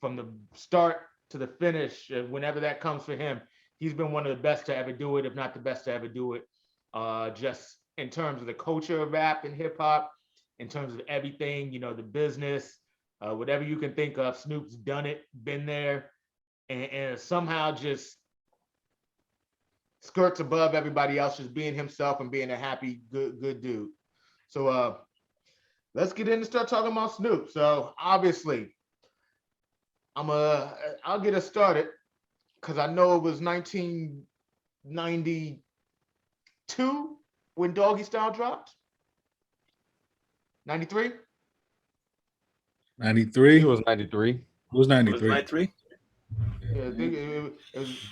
from the start to the finish, whenever that comes for him, he's been one of the best to ever do it, if not the best to ever do it. Just in terms of the culture of rap and hip hop, in terms of everything, the business, whatever you can think of, Snoop's done it, been there, and somehow just skirts above everybody else, just being himself and being a happy, good dude. So let's get in and start talking about Snoop. So obviously, I'll get us started, because I know it was 1992 when Doggy Style dropped. 93? 93? It was 93. It was Was it 93. 93? Yeah, I think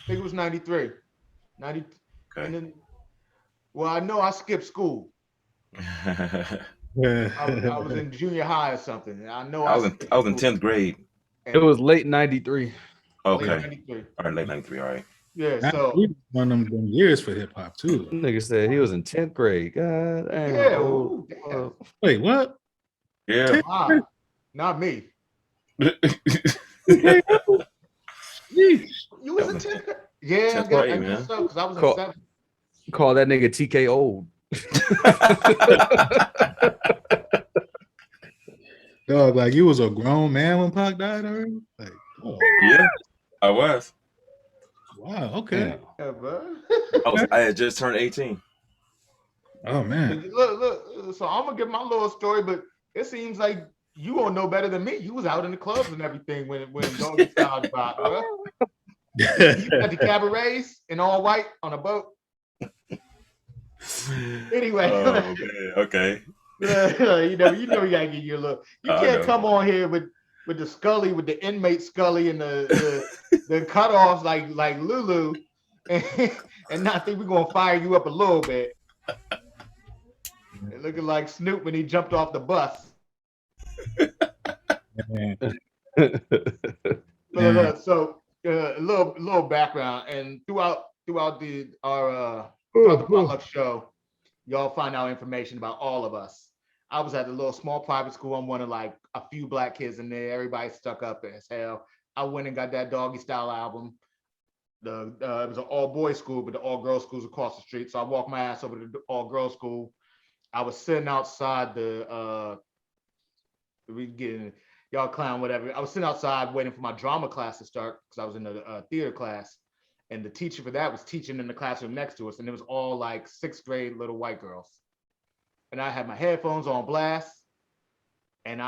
it was 93. 90. Okay. And then, well, I know I skipped school. I was in junior high or something. I know I was in 10th grade. It was late 93. Okay. Late 93. All right, late 93. All right. Yeah, so one of them years for hip hop too. Nigga said he was in 10th grade. God damn. yeah, old. ooh, Wait, what? Yeah. damn. Not me. Yeesh. You was in 10th grade? Yeah, I 10th guess grade, man. so, because I was in Cool. 7th. Call that nigga TK old. Dog, like you was a grown man when Pac died already? Like, oh, Yeah, I was. wow, okay. Yeah, bro. I had just turned 18. Oh man. Look, so I'm gonna give my little story, but it seems like you won't know better than me. You was out in the clubs and everything when Doggy Style dropped, bro. You had the cabarets in all white on a boat. Anyway, Okay. you know, you gotta get your little. You can't no. come on here with the Scully, with the inmate Scully and the cutoffs like Lulu, and not think we're gonna fire you up a little bit. And looking like Snoop when he jumped off the bus. So a little background, and throughout the Potluck show, y'all find out information about all of us. I was at a little small private school. I'm one of like a few black kids in there. Everybody stuck up as hell. I went and got that Doggy Style album. It was an all boys school, but the all girls school's across the street. So I walked my ass over to the all girls school. I was sitting outside y'all clown whatever. I was sitting outside waiting for my drama class to start, because I was in the theater class, and the teacher for that was teaching in the classroom next to us, and it was all like 6th grade little white girls. And I had my headphones on blast, and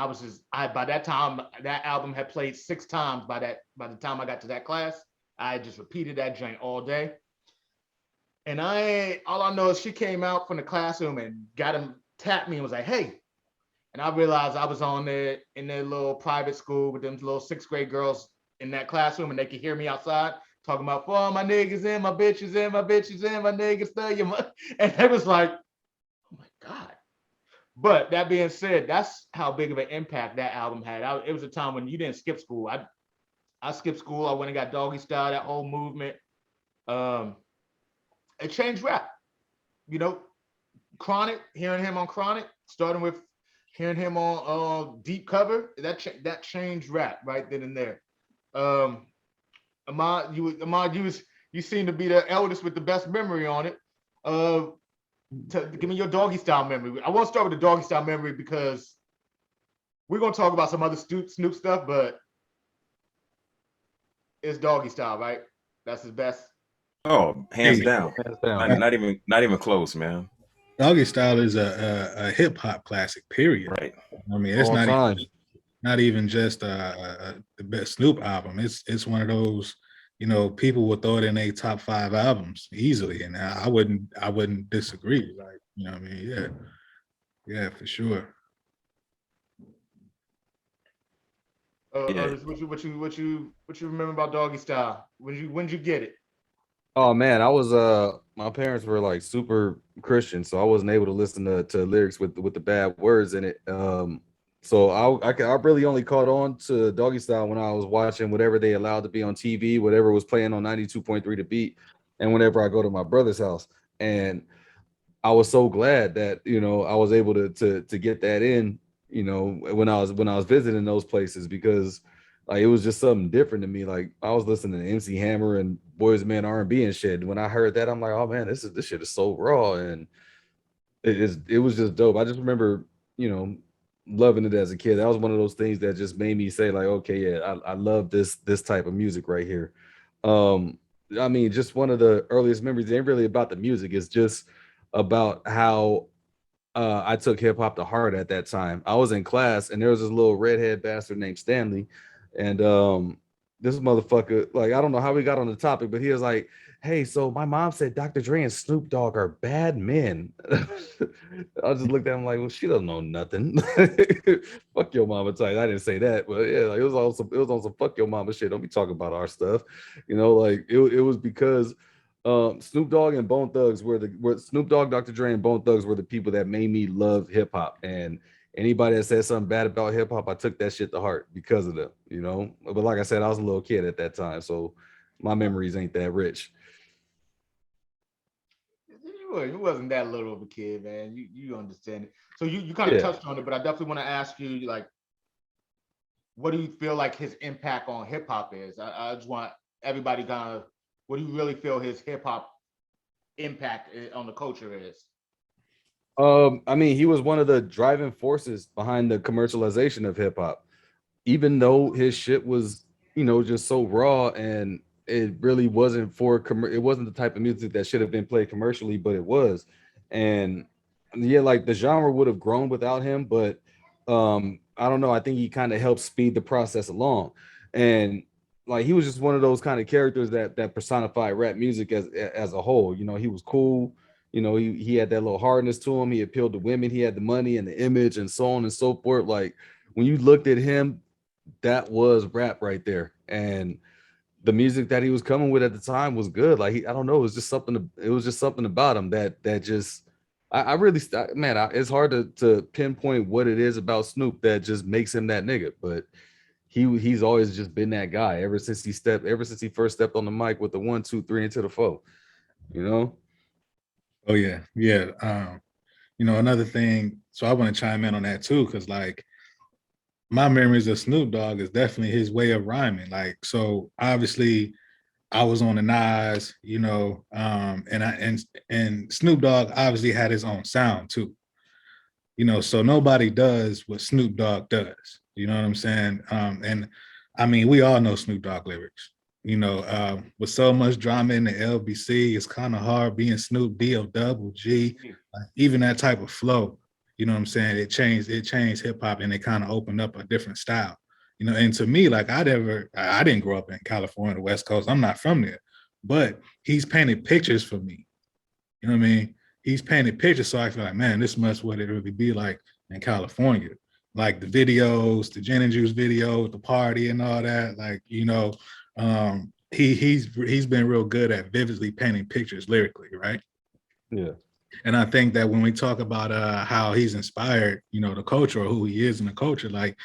by that time that album had played 6 times. By the time I got to that class, I just repeated that joint all day. And all I know is she came out from the classroom and tapped me and was like, "Hey." And I realized I was on there in their little private school with them little 6th grade girls in that classroom, and they could hear me outside talking about, "For all my niggas in, my bitches in, my bitches in, my niggas tell you," and it was like, oh my God. But that being said, that's how big of an impact that album had. It was a time when you didn't skip school. I skipped school. I went and got Doggy Style, that whole movement. It changed rap. you know, Chronic, hearing him on Chronic, starting with hearing him on Deep Cover, that changed rap right then and there. Um, Ahmad, you seem to be the eldest with the best memory on it. Give me your doggy style memory. I want to start with the doggy style memory because we're gonna talk about some other Snoop stuff, but it's doggy style, right? That's his best. Oh, hands Hey, down. Hands down. Not even close, man. Doggy Style is a hip hop classic. Period. Right. I mean, it's All time. not even just the best Snoop album. It's one of those, people will throw it in a top 5 albums easily, and I wouldn't disagree. Like, what I mean? Yeah, yeah, for sure. Yeah. What you remember about doggy style? When'd you get it? Oh man, I was my parents were like super Christian, so I wasn't able to listen to lyrics with the bad words in it. So I really only caught on to Doggy Style when I was watching whatever they allowed to be on TV, whatever was playing on 92.3 The Beat, and whenever I go to my brother's house. And I was so glad that I was able to get that in, when I was visiting those places, because like it was just something different to me. Like I was listening to MC Hammer and Boys Man R&B and shit. And when I heard that, I'm like, oh man, this shit is so raw, and it was just dope. I just remember, loving it as a kid. That was one of those things that just made me say like, okay, yeah, I love this type of music right here. Um, I mean, just one of the earliest memories. It ain't really about the music. It's just about how I took hip hop to heart at that time. I was in class and there was this little redhead bastard named Stanley, and this motherfucker, like I don't know how we got on the topic, but he was like, "Hey, so my mom said Dr. Dre and Snoop Dogg are bad men." I just looked at him like, "Well, she doesn't know nothing." Fuck your mama type. I didn't say that, but yeah, like it was on some fuck your mama shit. Don't be talking about our stuff, like it was because Snoop Dogg and Bone Thugs were Snoop Dogg, Dr. Dre, and Bone Thugs were the people that made me love hip hop. And anybody that said something bad about hip hop, I took that shit to heart because of them. But like I said, I was a little kid at that time, so my memories ain't that rich. You wasn't that little of a kid, man. You understand it. So you kind of Yeah. touched on it, but I definitely want to ask you, like, what do you feel like his impact on hip hop is? I just want everybody kind of, what do you really feel his hip hop impact on the culture is? I mean, he was one of the driving forces behind the commercialization of hip hop. Even though his shit was, just so raw, and it really wasn't it wasn't the type of music that should have been played commercially, but it was. And yeah, like the genre would have grown without him, but I don't know. I think he kind of helped speed the process along. And like he was just one of those kind of characters that personified rap music as a whole. He was cool. He had that little hardness to him. He appealed to women. He had the money and the image and so on and so forth. Like when you looked at him, that was rap right there. And the music that he was coming with at the time was good. Like I don't know, it was just something about him that just I really man, it's hard to pinpoint what it is about Snoop that just makes him that nigga, but he's always just been that guy ever since he first stepped on the mic with the 1 2 3 into the 4, you know. Oh yeah, yeah. Another thing. So I want to chime in on that too, because like my memories of Snoop Dogg is definitely his way of rhyming. Like, so obviously I was on the Nas, and Snoop Dogg obviously had his own sound too. So nobody does what Snoop Dogg does. You know what I'm saying? And I mean, we all know Snoop Dogg lyrics. With so much drama in the LBC, it's kind of hard being Snoop D-O-double-G, like, even that type of flow. You know what I'm saying? It changed hip hop, and it kind of opened up a different style. And to me, like I didn't grow up in California, the West Coast. I'm not from there, but he's painted pictures for me. You know what I mean? He's painted pictures, so I feel like, man, this must what it really be like in California. Like the videos, the gin and juice videos, the party and all that. Like, he's been real good at vividly painting pictures lyrically, right? Yeah. And I think that when we talk about how he's inspired, the culture, or who he is in the culture, like,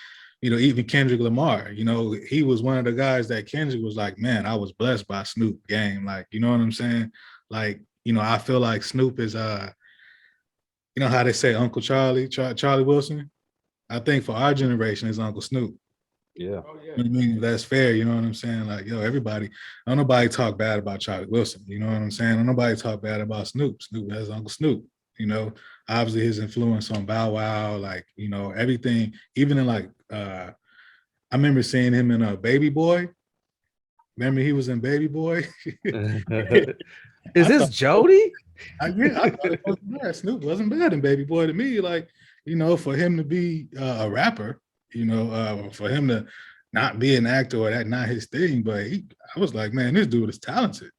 even Kendrick Lamar, he was one of the guys that Kendrick was like, man, I was blessed by Snoop game. Like, you know what I'm saying? Like, I feel like Snoop is how they say Uncle Charlie Wilson. I think for our generation is Uncle Snoop. Yeah. Oh You know what I mean? That's fair, you know what I'm saying? Like, yo, everybody, don't nobody talk bad about Charlie Wilson, you know what I'm saying? Don't nobody talk bad about Snoop. Snoop has Uncle Snoop, obviously his influence on Bow Wow, like, everything, even in like, I remember seeing him in Baby Boy. Remember he was in Baby Boy? Is this Jody? I thought it wasn't bad. Snoop wasn't bad in Baby Boy to me. Like, for him to be a rapper, for him to not be an actor or that not his thing, but I was like, man, this dude is talented.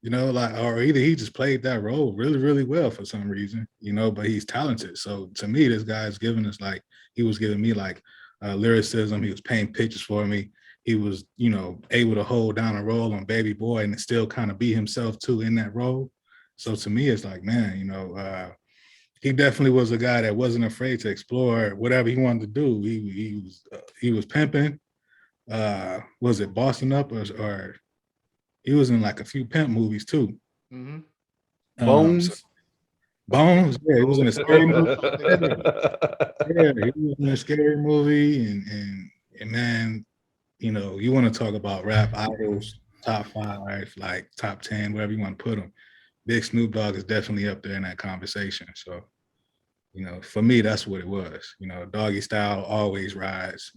Like, or either he just played that role really, really well for some reason, but he's talented. So to me, this guy's giving us like, he was giving me like lyricism. He was painting pictures for me. He was, able to hold down a role on Baby Boy and still kind of be himself too in that role. So to me, it's like, man, he definitely was a guy that wasn't afraid to explore whatever he wanted to do. He was pimping. Was it Bossing Up or he was in like a few pimp movies too. Mm-hmm. Bones. Bones, yeah, he was in a scary movie. Yeah, he was in a scary movie, and man, you want to talk about rap idols, top 5, like top 10, wherever you want to put them. Big Snoop Dogg is definitely up there in that conversation. So, for me, that's what it was. Doggy Style always rides.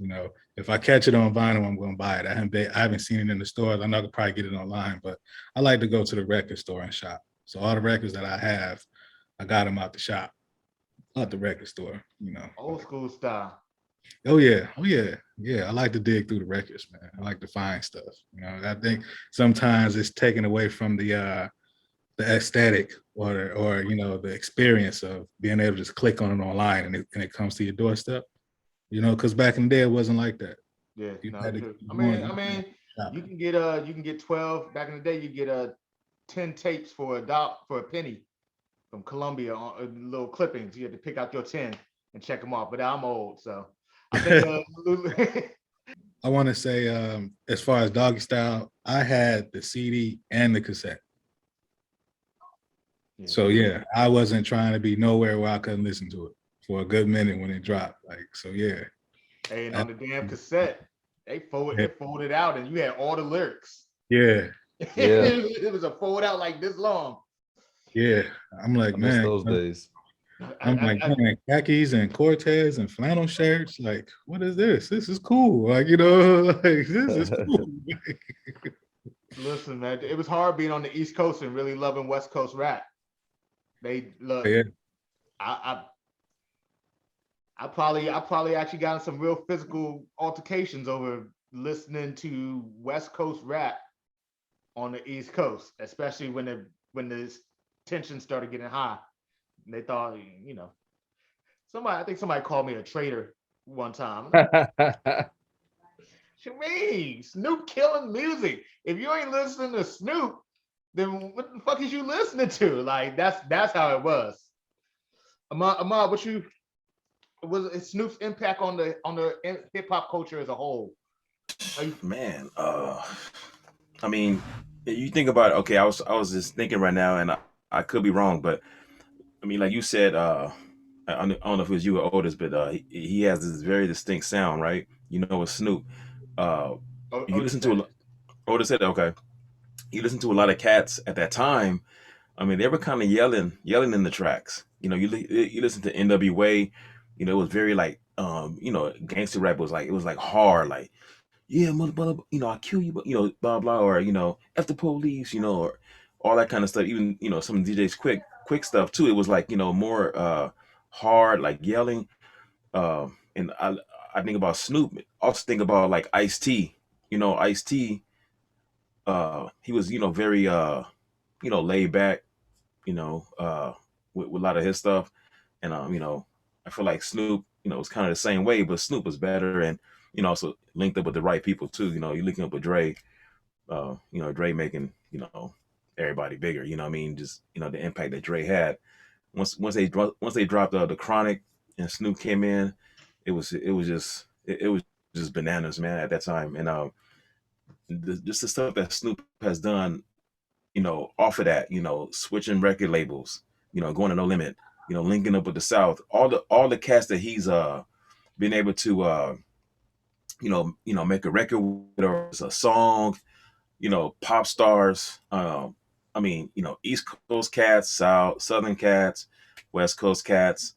If I catch it on vinyl, I'm going to buy it. I haven't seen it in the stores. I know I could probably get it online, but I like to go to the record store and shop. So all the records that I have, I got them out the shop, out the record store. Old school style. Oh yeah. I like to dig through the records, man. I like to find stuff. I think sometimes it's taken away from the aesthetic or the experience of being able to just click on it online and it comes to your doorstep. Because back in the day it wasn't like that. Yeah, You no, had to true. keep I mean, going. you can get 12 back in the day. You get 10 tapes for a penny from Columbia on little clippings. You had to pick out your 10 and check them off. But I'm old, so I think I want to say, as far as Doggy Style, I had the CD and the cassette. Yeah. So yeah, I wasn't trying to be nowhere where I couldn't listen to it for a good minute when it dropped. Like, so yeah. Hey, and on the damn cassette, it folded out, and you had all the lyrics. Yeah. Yeah. It was a fold out like this long. Yeah. I'm like, I miss man, those days. I'm like, man, khakis and Cortez and flannel shirts. Like, what is this? This is cool. Like, like this is cool. Listen, man, it was hard being on the East Coast and really loving West Coast rap. They look. Yeah. I probably actually got in some real physical altercations over listening to West Coast rap on the East Coast, especially when the tension started getting high. And they thought, I think somebody called me a traitor one time. Shameen, Snoop killing music. If you ain't listening to Snoop, then what the fuck is you listening to? Like that's how it was. Ahmad, was Snoop's impact on the hip hop culture as a whole? Man, I mean, you think about it. Okay, I was just thinking right now, and I could be wrong, but I mean, like you said, I don't know if it was you or Otis, but he has this very distinct sound, right? With Snoop. You listen to Otis said, okay. You listen to a lot of cats at that time. I mean, they were kind of yelling in the tracks. You listen to NWA. It was very like, gangster rap was like, it was like hard, like, yeah, mother, blah, I kill you, but blah blah, or F the police, or all that kind of stuff. Even some of DJ's quick stuff too. It was like more hard, like yelling. And I think about Snoop. Also think about like Ice T. Ice T. He was very laid back. With a lot of his stuff, and I feel like Snoop was kind of the same way, but Snoop was better, and also linked up with the right people too. You're linking up with Dre. Dre making everybody bigger. What I mean, just the impact that Dre had. Once they dropped the Chronic and Snoop came in, it was just bananas, man, at that time. And just the stuff that Snoop has done off of that, switching record labels, going to No Limit, linking up with the South, all the cast that he's been able to make a record with, or it's a song, pop stars. East Coast cats, Southern cats, West Coast cats,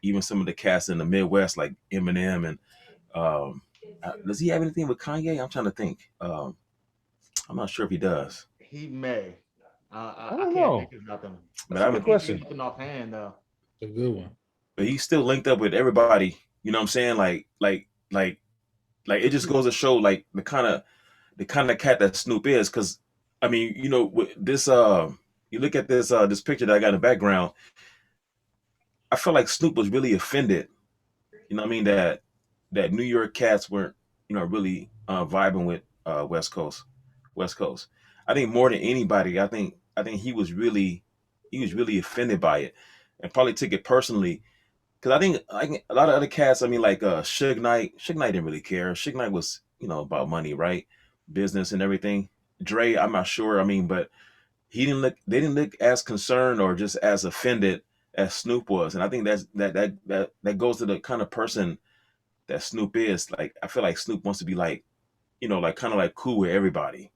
even some of the cats in the Midwest like Eminem and does he have anything with Kanye? I'm trying to think. I'm not sure if he does. He may. I I don't can't know. think of nothing. But That's a I good would, Can't think of question. nothing offhand though. It's a good one. but he's still linked up with everybody. You know what I'm saying? Like it just goes to show like the kind of cat that Snoop is. Because I mean, with this you look at this picture that I got in the background. I feel like Snoop was really offended. You know what I mean, that New York cats weren't really vibing with West Coast. I think more than anybody, I think he was really offended by it, and probably took it personally. Because I think a lot of other cats, I mean, like Suge Knight didn't really care. Suge Knight was about money, right, business and everything. Dre, I'm not sure. I mean, but they didn't look as concerned or just as offended as Snoop was, and I think that goes to the kind of person that Snoop is. Like, I feel like Snoop wants to be like, like kind of like cool with everybody.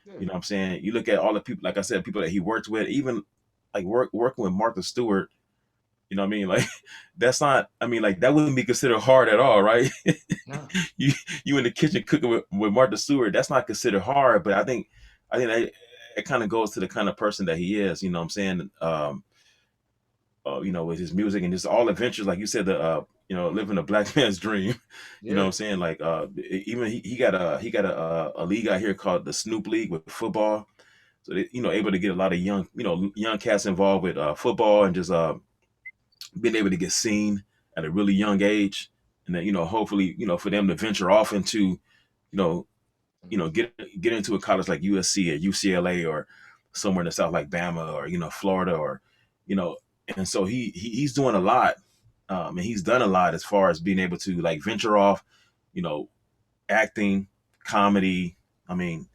Yeah. You know what I'm saying? You look at all the people, like I said, people that he worked with, even like working with Martha Stewart. You know what I mean? Like, that's not. I mean, like, that wouldn't be considered hard at all, right? No. you in the kitchen cooking with Martha Stewart. That's not considered hard, but I think that it kind of goes to the kind of person that he is. You know what I'm saying? With his music and just all adventures, like you said, living a black man's dream. You know what Yeah. I'm saying? Like, even he got a league out here called the Snoop League with football. So they, able to get a lot of young cats involved with football, and just being able to get seen at a really young age, and then hopefully for them to venture off into you know get into a college like USC or UCLA or somewhere in the South like Bama or Florida or you know and so he's doing a lot, and he's done a lot as far as being able to like venture off, you know acting, comedy. I mean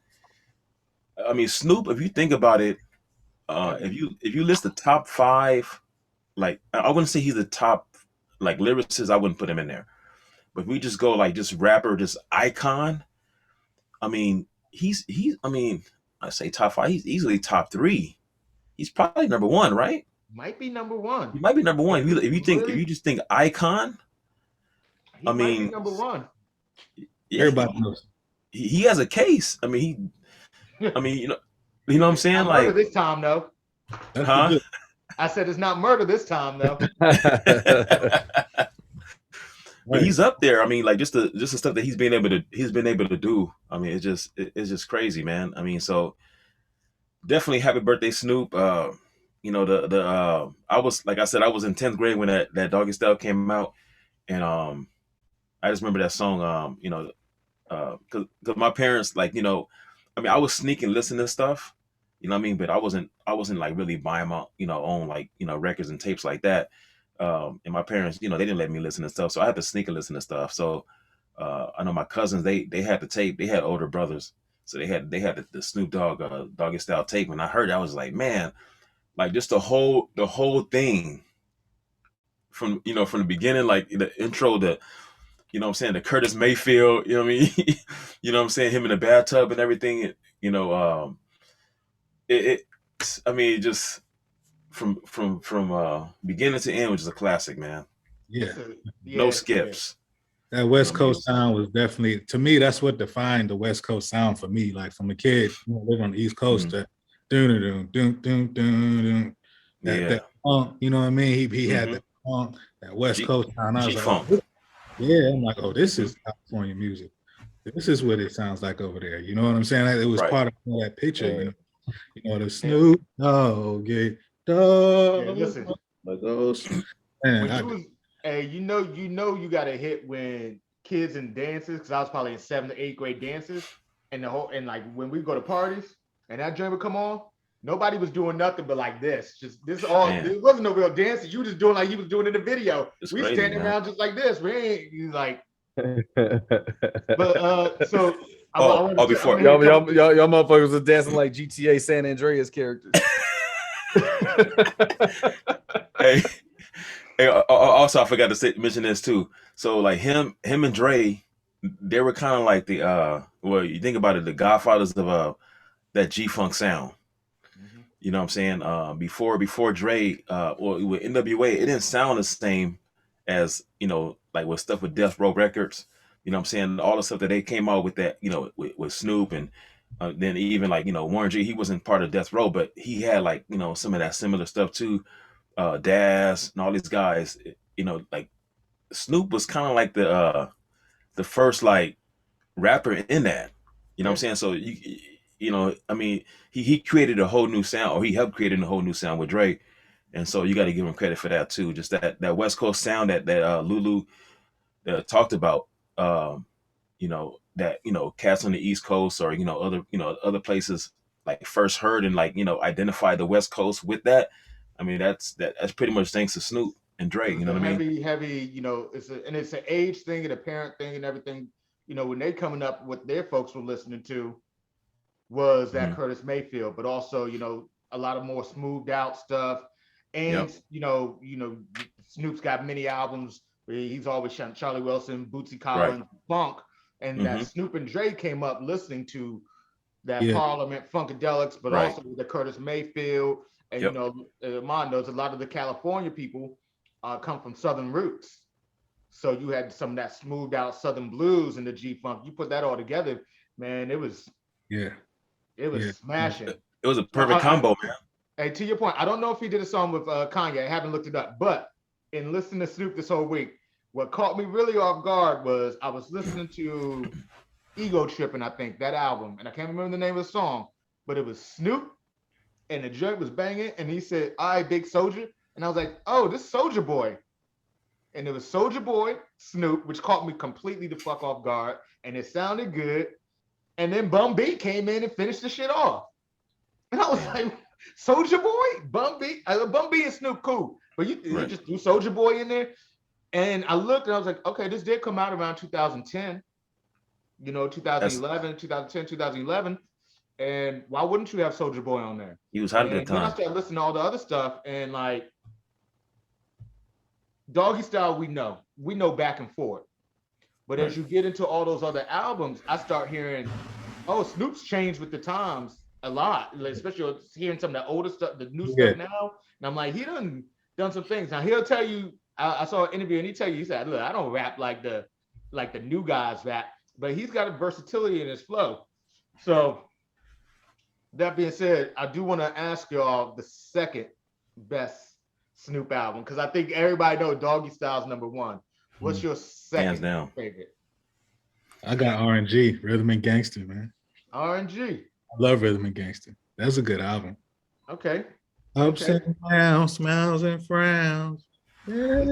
Snoop, if you think about it, if you list the top five, like I wouldn't say he's the top like lyricist, I wouldn't put him in there. But if we just go like just rapper, just icon, I mean, he's I mean, I say top five, he's easily top three. He's probably number one, right? Might be number one. He might be number one. If Really? you just think icon, He I might be mean, number one. yeah, Everybody knows. he has a case. I mean, I mean, you know what I'm saying? Not murder Like, this time though. That's huh? the I said it's not murder this time though. But right. he's up there. I mean, like just the stuff that he's been able to do. I mean, it's just crazy, man. I mean, so definitely happy birthday, Snoop. The I was, like I said, I was in 10th grade when that Doggy Style came out, and I just remember that song. Because my parents, like, I mean, I was sneaking listening to stuff, you know what I mean, but I wasn't like really buying my own, like, records and tapes like that. And my parents, they didn't let me listen to stuff, so I had to sneak and listen to stuff. So I know my cousins, they had the tape. They had older brothers, so they had the Snoop Dogg Doggy Style tape. And I heard it, I was like, man, like just the whole thing from the beginning, like the intro, what I'm saying, the Curtis Mayfield, you know what I mean, what I'm saying, him in the bathtub and everything, you know, it I mean, just from beginning to end, which is a classic, man. Yeah. No Yeah. skips. That You know West what I mean? Coast sound was definitely, to me, that's what defined the West Coast sound for me. Like from a kid, living on the East Coast, that doom doom doom doom doom, Yeah. that funk, you know what I mean? He had Mhm. that funk, that West G, Coast sound. I was G like, Funk. oh, yeah. I'm like, oh, this is California music. This is what it sounds like over there. You know what I'm saying? Like, it was Right. part of that picture. Yeah. The Snoop Doggy Dogg. Yeah, listen. Like those. When Man, you was, hey, you got a hit when kids in dances, because I was probably in 7th or 8th grade dances, and like when we go to parties and that joint would come on, nobody was doing nothing but like this. Just this all, Man. it wasn't no real dances. You were just doing like he was doing in the video. It's We crazy, standing man. around just like this. We ain't, you like, but so Before. Y'all motherfuckers are dancing like GTA San Andreas characters. Hey, also I forgot to mention this too. So like him and Dre, they were kind of like the well, you think about it, the godfathers of that G-Funk sound. Mhm. You know what I'm saying? Before Dre, or with NWA, it didn't sound the same as, like with stuff with Death Row Records. You know what I'm saying? All the stuff that they came out with that, with Snoop, and then even like, Warren G, he wasn't part of Death Row, but he had like, some of that similar stuff too. Daz and all these guys, like Snoop was kind of like the first like rapper in that. You know what I'm saying? So I mean, he created a whole new sound, or he helped create a whole new sound with Drake. And so you got to give him credit for that too. Just that West Coast sound that Lulu talked about. That cats on the East Coast, or other places like first heard and like identified the West Coast with that. I mean, that's pretty much thanks to Snoop and Drake. You know what I mean? Heavy, it's an age thing and a parent thing and everything. When they coming up, what their folks were listening to was that Curtis Mayfield, but also, a lot of more smoothed out stuff. And, Snoop's got many albums where he's always shouting Charlie Wilson, Bootsy Collins, Funk, and that Snoop and Dre came up listening to that Parliament Funkadelics, but also the Curtis Mayfield. And, Mondo's, a lot of the California people come from Southern roots. So you had some of that smoothed out Southern blues and the G-Funk. You put that all together, man, it was smashing. It was a perfect combo, man. Hey, to your point, I don't know if he did a song with Kanye. I haven't looked it up. But in listening to Snoop this whole week, what caught me really off guard was I was listening to Ego Trippin', I think, that album. And I can't remember the name of the song, but it was Snoop and the joint was banging. And he said, "All right, Big Soldier." And I was like, oh, this Soulja Boy. And it was Soulja Boy, Snoop, which caught me completely the fuck off guard. And it sounded good. And then Bum B came in and finished the shit off. And I was like, Soulja Boy, Bum B. Bum B and Snoop cool. But you just threw Soulja Boy in there. And I looked and I was like, okay, this did come out around 2010. 2011, 2010, 2011. And why wouldn't you have Soulja Boy on there? He was hot at that time. Then I started listening to all the other stuff, and like Doggy Style, we know back and forth. But as you get into all those other albums, I start hearing, oh, Snoop's changed with the times a lot, especially hearing some of the older stuff, the new stuff now. And I'm like, he done some things. Now he'll tell you, I saw an interview and he said, look, I don't rap like the new guys rap, but he's got a versatility in his flow. So that being said, I do want to ask y'all the second best Snoop album, because I think everybody knows Doggy Style's number one. What's your second favorite? I got R&G, Rhythm and Gangster, man. R&G. I love Rhythm and Gangster. That's a good album. Okay. Ups and downs, smiles and frowns. Yeah.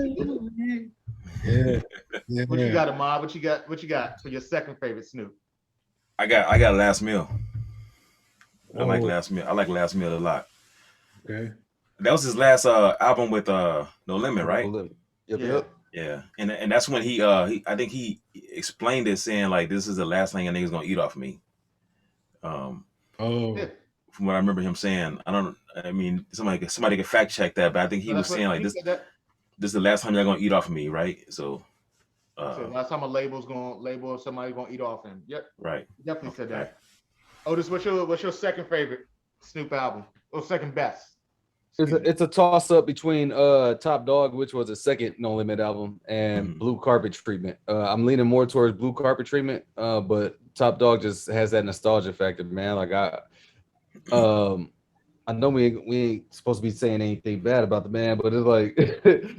What you got, Ahmad? What you got for your second favorite Snoop? I got Last Meal. I like Last Meal. I like Last Meal a lot. Okay. That was his last album with No Limit, right? No Limit. Yep. Yeah. And that's when he I think he explained it, saying like, this is the last thing a nigga's gonna eat off me. From what I remember him saying. I mean somebody could fact check that, but I think he was saying like this is the last time y'all gonna eat off of me, right? So last time a label's gonna label somebody gonna eat off him. Yep. Right. Definitely said that. Otis, what's your second favorite Snoop album? Or second best? It's a toss up between Top Dog, which was a second No Limit album, and Blue Carpet Treatment. I'm leaning more towards Blue Carpet Treatment, but Top Dog just has that nostalgia factor, man. Like I know we ain't supposed to be saying anything bad about the man, but it's like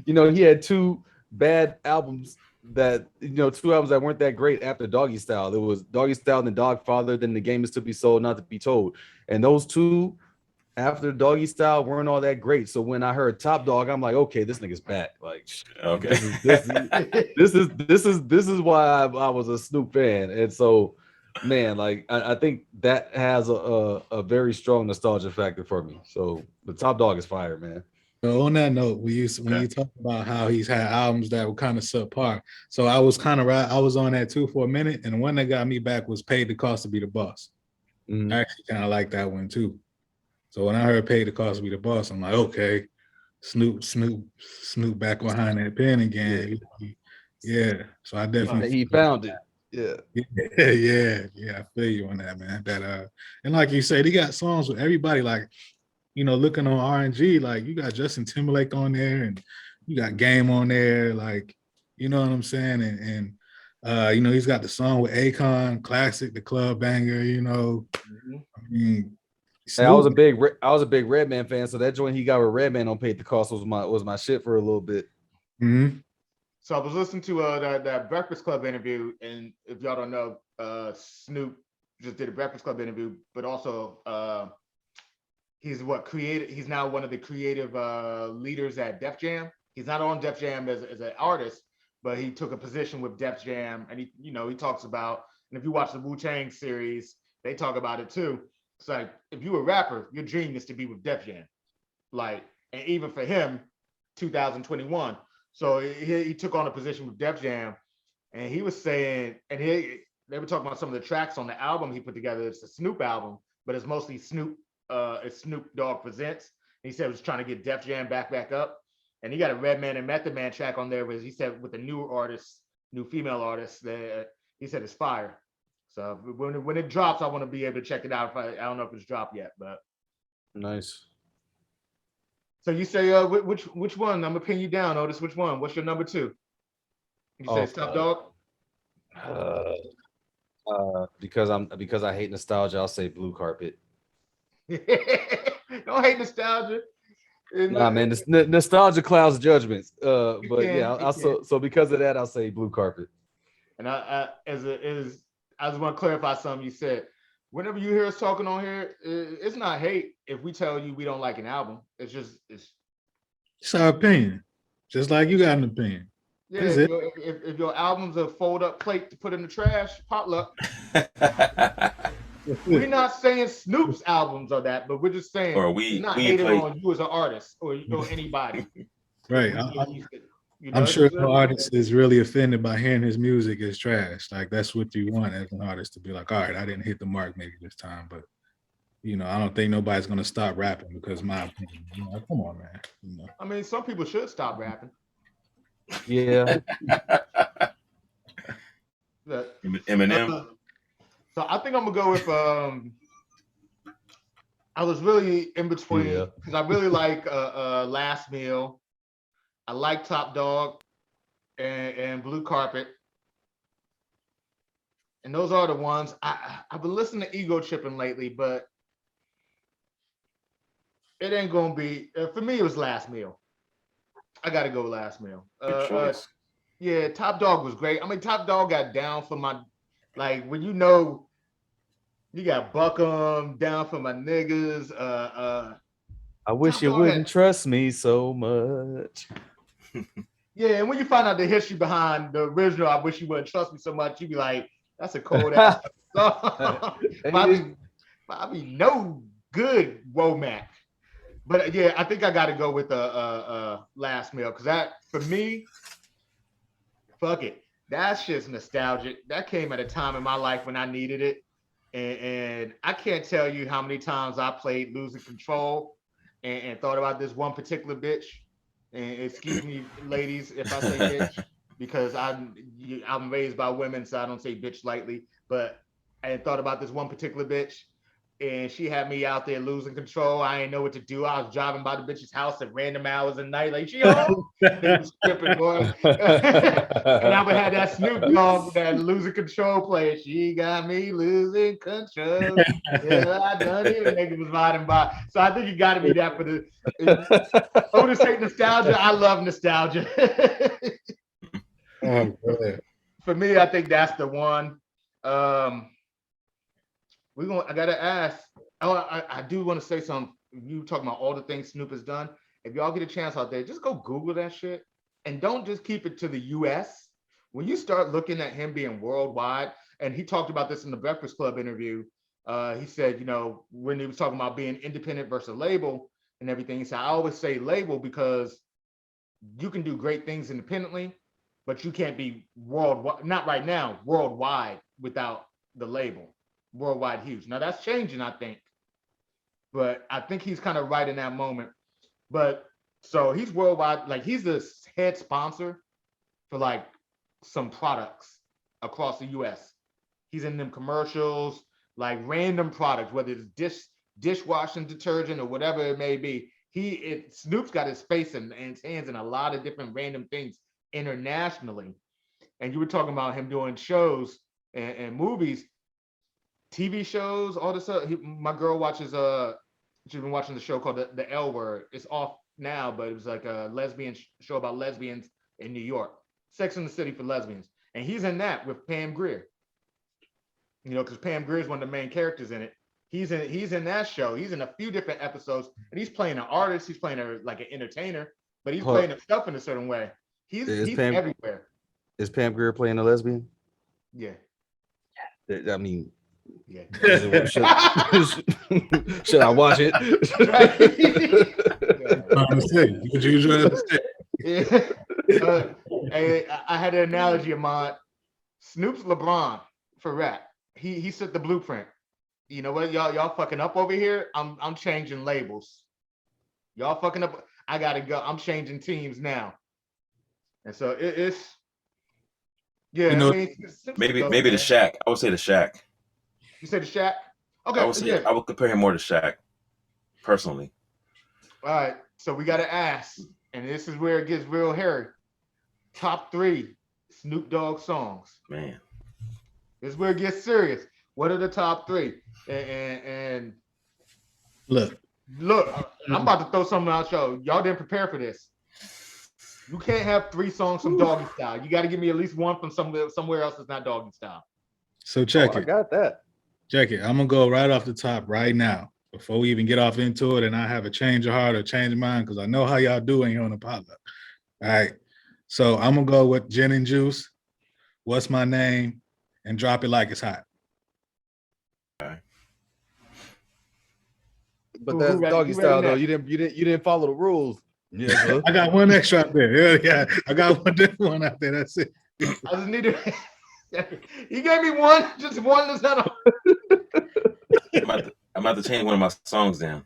he had two bad albums that two albums that weren't that great after Doggy Style. It was Doggy Style and then Doggfather, then The Game Is to Be Sold, Not to Be Told, and those two after Doggy Style weren't all that great. So when I heard Top Dog, I'm like, okay, this nigga's back. Like, okay, this is why I was a Snoop fan. And so, man, like I think that has a very strong nostalgia factor for me. So the Top Dog is fire, man. So on that note, when you talk about how he's had albums that were kind of subpar, so I was kind of right. I was on that too for a minute, and the one that got me back was "Paid the Cost to Be the Boss." Mhm. I actually kind of like that one too. So when I heard "Paid the Cost to Be the Boss," I'm like, okay, Snoop back behind that pen again. Yeah. So I definitely He found it. Yeah. yeah. I feel you on that, man. That and like you said, he got songs with everybody. Like, looking on RNG, like you got Justin Timberlake on there, and you got Game on there. Like, you know what I'm saying? And he's got the song with Akon, classic, the club banger. I mean, Hey, I was a Snoop. big Redman fan, so that joint he got with Redman on Paid the Cost was my shit for a little bit. Mhm. So I was listening to that Breakfast Club interview, and if y'all don't know, Snoop just did a Breakfast Club interview, but also he's now one of the creative leaders at Def Jam. He's not on Def Jam as an artist, but he took a position with Def Jam, and he talks about, and if you watch the Wu-Tang series, they talk about it too. It's like, if you a rapper, your dream is to be with Def Jam. Like, and even for him, 2021. So he took on a position with Def Jam, and he was saying, and they were talking about some of the tracks on the album he put together. It's a Snoop album, but it's mostly Snoop. It's Snoop Dogg Presents. And he said he was trying to get Def Jam back up, and he got a Redman and Method Man track on there. Where he said with the new female artist, that he said it's fire. So when it drops, I want to be able to check it out. I don't know if it's dropped yet, but nice. So you say which one? I'm gonna pin you down, Otis. Which one? What's your number two? You say Top Dog? Because I hate nostalgia, I'll say Blue Carpet. Don't hate nostalgia. Nah, man, nostalgia clouds judgments. But yeah, I'll so because of that, I'll say Blue Carpet. And I just want to clarify something you said. Whenever you hear us talking on here, it's not hate if we tell you we don't like an album. It's our opinion. Just like you got an opinion. Yeah, if your album's a fold up plate to put in the trash, potluck. We're not saying Snoop's albums are that, but we're just saying we're not hating on you as an artist or anybody. Right. I'm sure no artist is really offended by hearing his music is trash. Like, that's what you want as an artist, to be like, all right, I didn't hit the mark maybe this time, but I don't think nobody's gonna stop rapping because my opinion. Come on, man. I mean, some people should stop rapping. Yeah. Eminem. So I think I'm gonna go with I was really in between because I really like Last Meal. I like Top Dog and Blue Carpet. And those are the ones. I've been listening to Ego Tripping lately, but it ain't gonna be for me. It was Last Meal. I gotta go Last Meal. Good choice. Yeah, Top Dog was great. I mean, Top Dog got down for my, like, when you got Buckham down for my niggas. I wish you wouldn't trust me so much. Yeah, and when you find out the history behind the original, I wish you wouldn't trust me so much. You'd be like, that's a cold ass song. Bobby, no good Womack. But yeah, I think I got to go with Last Meal because that, for me, fuck it. That shit's nostalgic. That came at a time in my life when I needed it. And I can't tell you how many times I played Losing Control and thought about this one particular bitch. And excuse me, ladies, if I say bitch, because I'm raised by women, so I don't say bitch lightly. But I had thought about this one particular bitch, and she had me out there losing control. I didn't know what to do. I was driving by the bitch's house at random hours of night, like, she home? They was stripping, boy. And I would have that Snoop Dogg, that losing control player. She got me losing control. Yeah, I done it. And nigga was riding by. So I think you got to be that for the. Otis hate nostalgia. I love nostalgia. For me, I think that's the one. I gotta ask. I do want to say something. You talking about all the things Snoop has done. If y'all get a chance out there, just go Google that shit and don't just keep it to the US. When you start looking at him being worldwide, and he talked about this in the Breakfast Club interview, he said, when he was talking about being independent versus label, and everything. So I always say label because you can do great things independently, but you can't be worldwide, not right now, worldwide without the label. Worldwide huge. Now that's changing, I think. But I think he's kind of right in that moment. But so he's worldwide, like he's the head sponsor for like some products across the US. He's in them commercials, like random products, whether it's dishwashing detergent or whatever it may be. Snoop's got his face and his hands in a lot of different random things internationally. And you were talking about him doing shows and movies, TV shows, all this stuff. My girl watches she's been watching the show called the L Word. It's off now, but it was like a lesbian show about lesbians in New York. Sex in the City for lesbians. And he's in that with Pam Grier. You know, because Pam Grier is one of the main characters in it. He's in that show. He's in a few different episodes, and he's playing an artist. He's playing like an entertainer, but he's playing himself in a certain way. He's everywhere. Is Pam Grier playing a lesbian? Yeah. I mean, yeah. Should I watch it? Would you I had an analogy of mine. Snoop's LeBron for rap. He set the blueprint. You know what, y'all fucking up over here. I'm changing labels. Y'all fucking up. I gotta go. I'm changing teams now. And so it's yeah. You know, I mean, maybe the Shaq. I would say the Shaq. You said the Shaq? Okay. I would compare him more to Shaq, personally. All right. So we got to ask, and this is where it gets real hairy. Top 3 Snoop Dogg songs. Man. This is where it gets serious. What are the top 3? And look, I'm about to throw something out. Y'all didn't prepare for this. You can't have 3 songs from Doggy Style. You got to give me at least one from somewhere else that's not Doggy Style. So check it. I got that. Check it. I'm gonna go right off the top right now before we even get off into it, and I have a change of heart or change of mind because I know how y'all doing here on the Potluck. All right. So I'm gonna go with Gin and Juice, What's My Name, and Drop It Like It's Hot. Okay. But that's Doggy Style though. You didn't follow the rules. Yeah, I got one extra out there. Yeah, I got one out there. That's it. I just need to. You gave me one, just one. That's not. I'm about to change one of my songs down.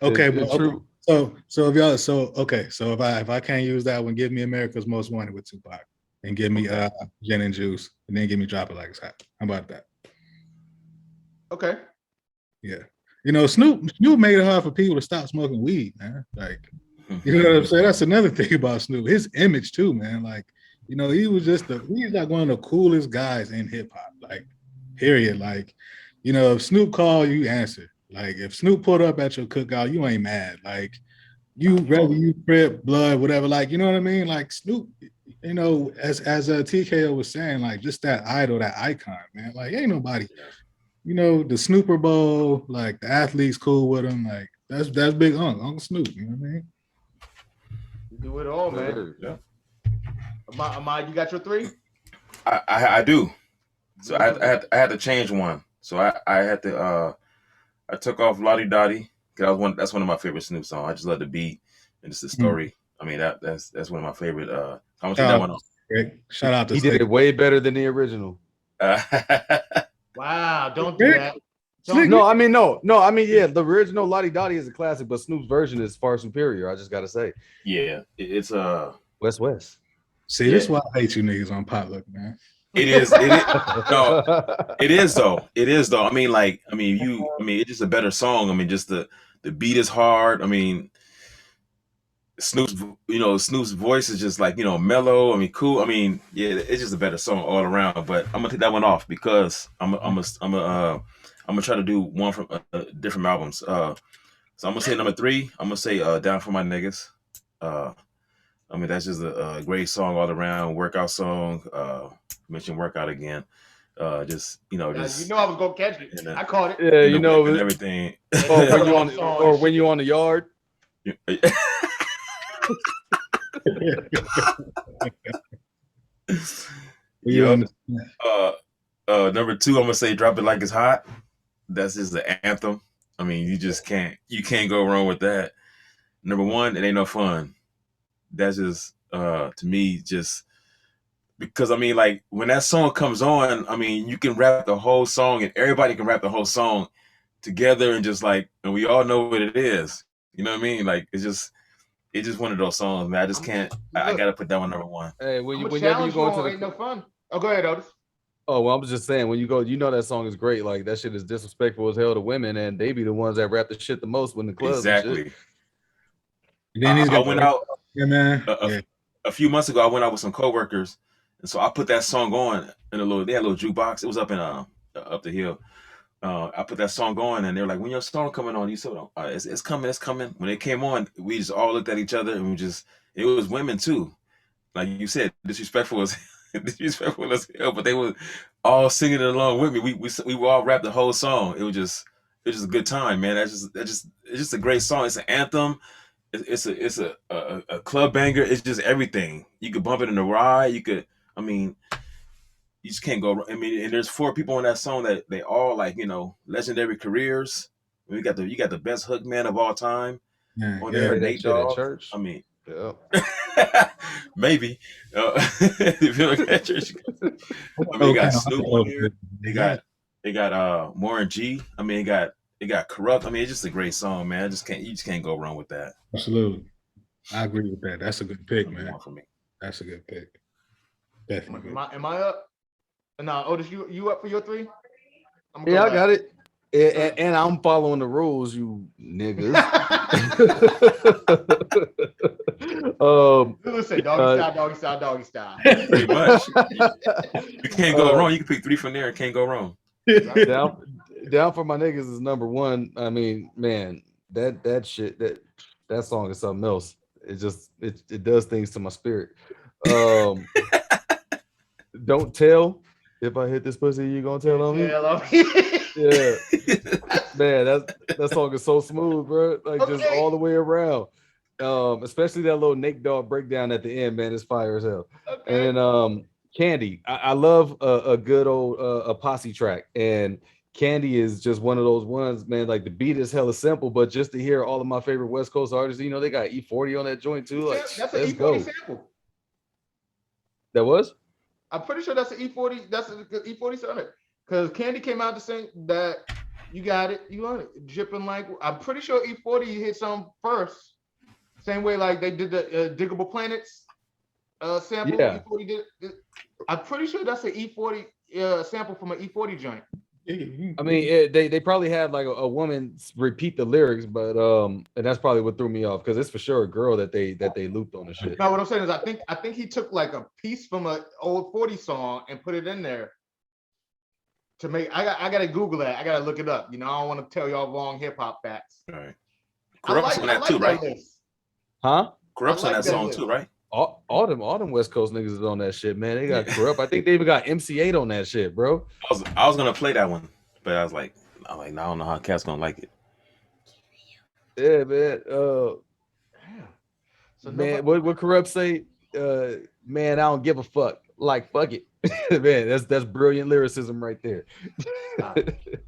Okay, but so if y'all so if I can't use that one, give me America's Most Wanted with Tupac, and give me Gin and Juice, and then give me Drop It Like It's Hot. How about that? Okay. Yeah. You know, Snoop made it hard for people to stop smoking weed, man. Like, you know what I'm saying? That's another thing about Snoop. His image too, man. Like, you know, he's like one of the coolest guys in hip hop. Like, period. Like, you know, if Snoop called, you answer. Like, if Snoop pulled up at your cookout, you ain't mad. Like, whether you Crip, Blood, whatever. Like, you know what I mean? Like, Snoop, you know, as TKO was saying, like, just that idol, that icon, man. Like, ain't nobody. You know, the Snooper Bowl, like the athletes cool with him. Like, that's Big Uncle Snoop. You know what I mean? You do it all, man. Yeah. Ahmad, you got your 3? I do. So I had to change one. So I had to I took off Lottie Dottie because that's one of my favorite Snoop songs. I just love the beat and just the story. I mean that's one of my favorite. I'm gonna take that one off. Shout out to he did it way better than the original. Wow, don't do that. No, I mean, yeah, the original Lottie Dottie is a classic, but Snoop's version is far superior. I just gotta say. Yeah, it's West. See, this is why I hate you niggas on Potluck, man. It is. No, it is though. It is though. I mean, it's just a better song. I mean, just the beat is hard. I mean, Snoop's voice is just like, you know, mellow. I mean, cool. I mean, yeah, it's just a better song all around. But I'm gonna take that one off because I'm gonna try to do one from different albums. So I'm gonna say number 3. I'm gonna say Down for My Niggas. I mean, that's just a great song all around, workout song. Mention workout again. Just you know, just I was gonna catch it. I caught it. Yeah, you know, and everything. When you on the yard. Number 2, I'm gonna say Drop It Like It's Hot. That's just the anthem. I mean, you can't go wrong with that. Number one, it ain't no fun. That's just to me just because I mean, like when that song comes on, I mean, you can rap the whole song and everybody can rap the whole song together and just like, and we all know what it is. You know what I mean? Like it's just one of those songs, man. I just can't. I Look, gotta put that one number one. Hey, I'm gonna whenever you challenge go you into on Ain't No the Fun. Oh, go ahead, Otis. oh well, I'm just saying when you go, you know that song is great. Like that shit is disrespectful as hell to women, and they be the ones that rap the shit the most when the clubs and shit. Exactly. And then he's I got went out yeah, man. a, a, Yeah. a few months ago. I went out with some coworkers, and so I put that song on in a little. They had a little jukebox. It was up in up the hill. I put that song on, and they were like, "When your song coming on?" You said, "It's coming, it's coming." When it came on, we just all looked at each other, and we just it was women too, like you said, disrespectful as disrespectful as hell, but they were all singing it along with me. We all rapped the whole song. It was just a good time, man. It's just a great song. It's an anthem. It's a club banger. It's just everything. You could bump it in the ride. You could. I mean, you just can't go wrong. I mean, and there's four people on that song that they all like, legendary careers. You got the best hook man of all time Yeah. on Yeah. there, Play that Nate shit at Dogg. church. I mean, Yeah. maybe if you look at church, I mean, you got Snoop on here. They got Warren G. I mean, it got Corrupt. I mean, it's just a great song, man. You just can't go wrong with that. Absolutely. I agree with that. That's a good pick, Number man. one for me. That's a good pick. Definitely. Am I up? No, Otis, you up for your three? Yeah, I got it. And I'm following the rules, you niggas. Listen, doggy style, doggy style. Pretty much. You can't go wrong. You can pick three from there and can't go wrong. Down for my niggas is number one. I mean, man, that shit that song is something else. It does things to my spirit. Don't tell if I hit this pussy, you gonna tell on me? Yeah, man, that song is so smooth, bro. Like just all the way around. Especially that little Nate Dogg breakdown at the end, man, it's fire as hell. Okay. And then Candy, I love a good old a posse track, and Candy is just one of those ones, man. Like the beat is hella simple, but just to hear all of my favorite West Coast artists, they got E40 on that joint too. Like That's an let's E40 go. sample. That was? I'm pretty sure that's an E40. That's an E40 sample. Because Candy came out to sing that you got it, you want it, dripping like. I'm pretty sure E40 hit some first, same way like they did the Diggable Planets sample. Yeah. E40 did. I'm pretty sure that's an E40 sample from an E40 joint. I mean, they probably had like a woman repeat the lyrics, but and that's probably what threw me off because it's for sure a girl that they looped on the shit. No, what I'm saying is I think he took like a piece from an old 40 song and put it in there to make. I gotta Google that. I gotta look it up. I don't want to tell y'all wrong hip hop facts. All right. Corrupt's on that too, right? Huh? Corrupt's on that song too, right? All them West Coast niggas is on that shit, man. They got Corrupt. I think they even got MC8 on that shit, bro. I was gonna play that one, but I was like, no, I don't know how Cat's gonna like it. Yeah, man. So man, what Corrupt say? Man, I don't give a fuck. Like, fuck it. Man, that's brilliant lyricism right there.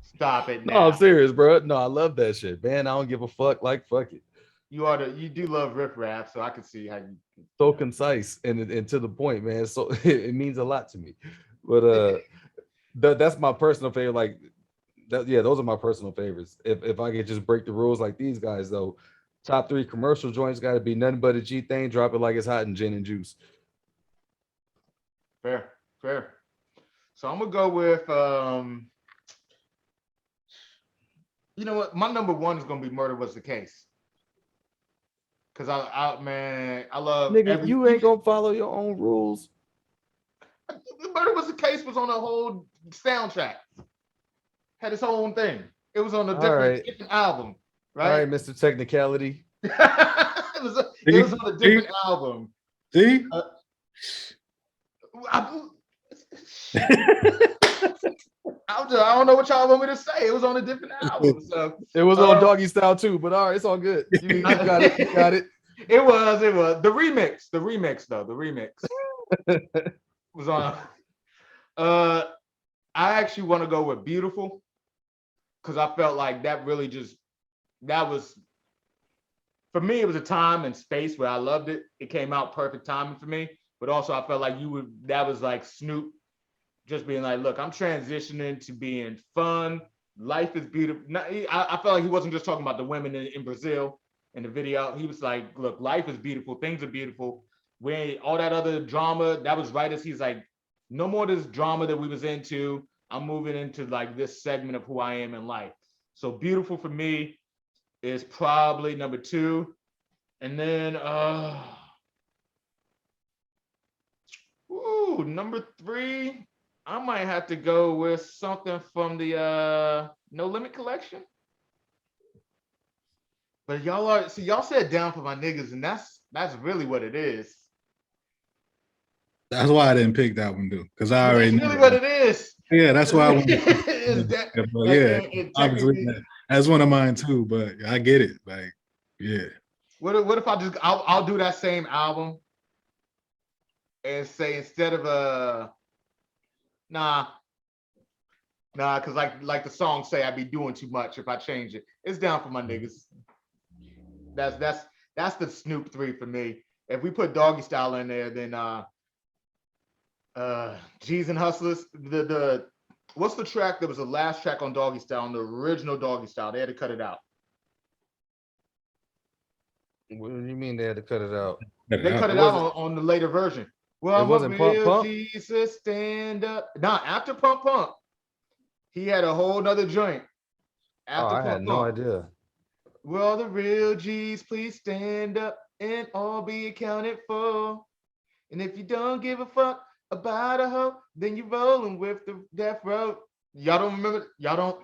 Stop it now. No, I'm serious, bro. No, I love that shit. Man, I don't give a fuck. Like, fuck it. You do love riff rap, so I can see how you so concise and to the point, man. So it means a lot to me. But that's my personal favorite. Like that, yeah, those are my personal favorites. If I could just break the rules like these guys, though, top 3 commercial joints got to be nothing but a G thing. Drop it like it's hot in gin and juice. Fair. So I'm gonna go with you know what? My number one is gonna be Murder Was the Case. Cause I love nigga. You ain't gonna follow your own rules. Murder Was the Case was on a whole soundtrack. Had its own thing. It was on a different album, right? All right, Mr. Technicality. it was on a different album. See? I don't know what y'all want me to say. It was on a different album. So it was on Doggy Style too, but all right, it's all good. You got it. You got it. It was the remix. The remix was on. I actually want to go with Beautiful because I felt like that really that was for me, it was a time and space where I loved it. It came out perfect timing for me. But also, I felt like that was like Snoop just being like, look, I'm transitioning to being fun. Life is beautiful. I felt like he wasn't just talking about the women in Brazil in the video. He was like, look, life is beautiful. Things are beautiful. All that other drama, that was right as he's like, no more this drama that we was into. I'm moving into like this segment of who I am in life. So beautiful for me is probably number 2. And then number 3, I might have to go with something from the No Limit collection. But y'all said down for my niggas, and that's really what it is. That's why I didn't pick that one, dude. Because I already That's really what it is. Yeah, that's why I went. Obviously that's one of mine too. But I get it. Like, yeah. What if I'll do that same album and say instead of because like the song say, I'd be doing too much if I change it. It's down for my niggas. That's the Snoop 3 for me. If we put Doggy Style in there, then G's and Hustlers. The what's the track that was the last track on Doggy Style, on the original Doggy Style? They had to cut it out. What do you mean they had to cut it out? They cut it out on the later version. Well, it wasn't Pump Pump. Jesus, stand up. After Pump Pump, he had a whole nother joint. After I had no idea. Well, the real G's, please stand up and all be accounted for. And if you don't give a fuck about a hoe, then you rolling with the death row. Y'all don't remember? Y'all don't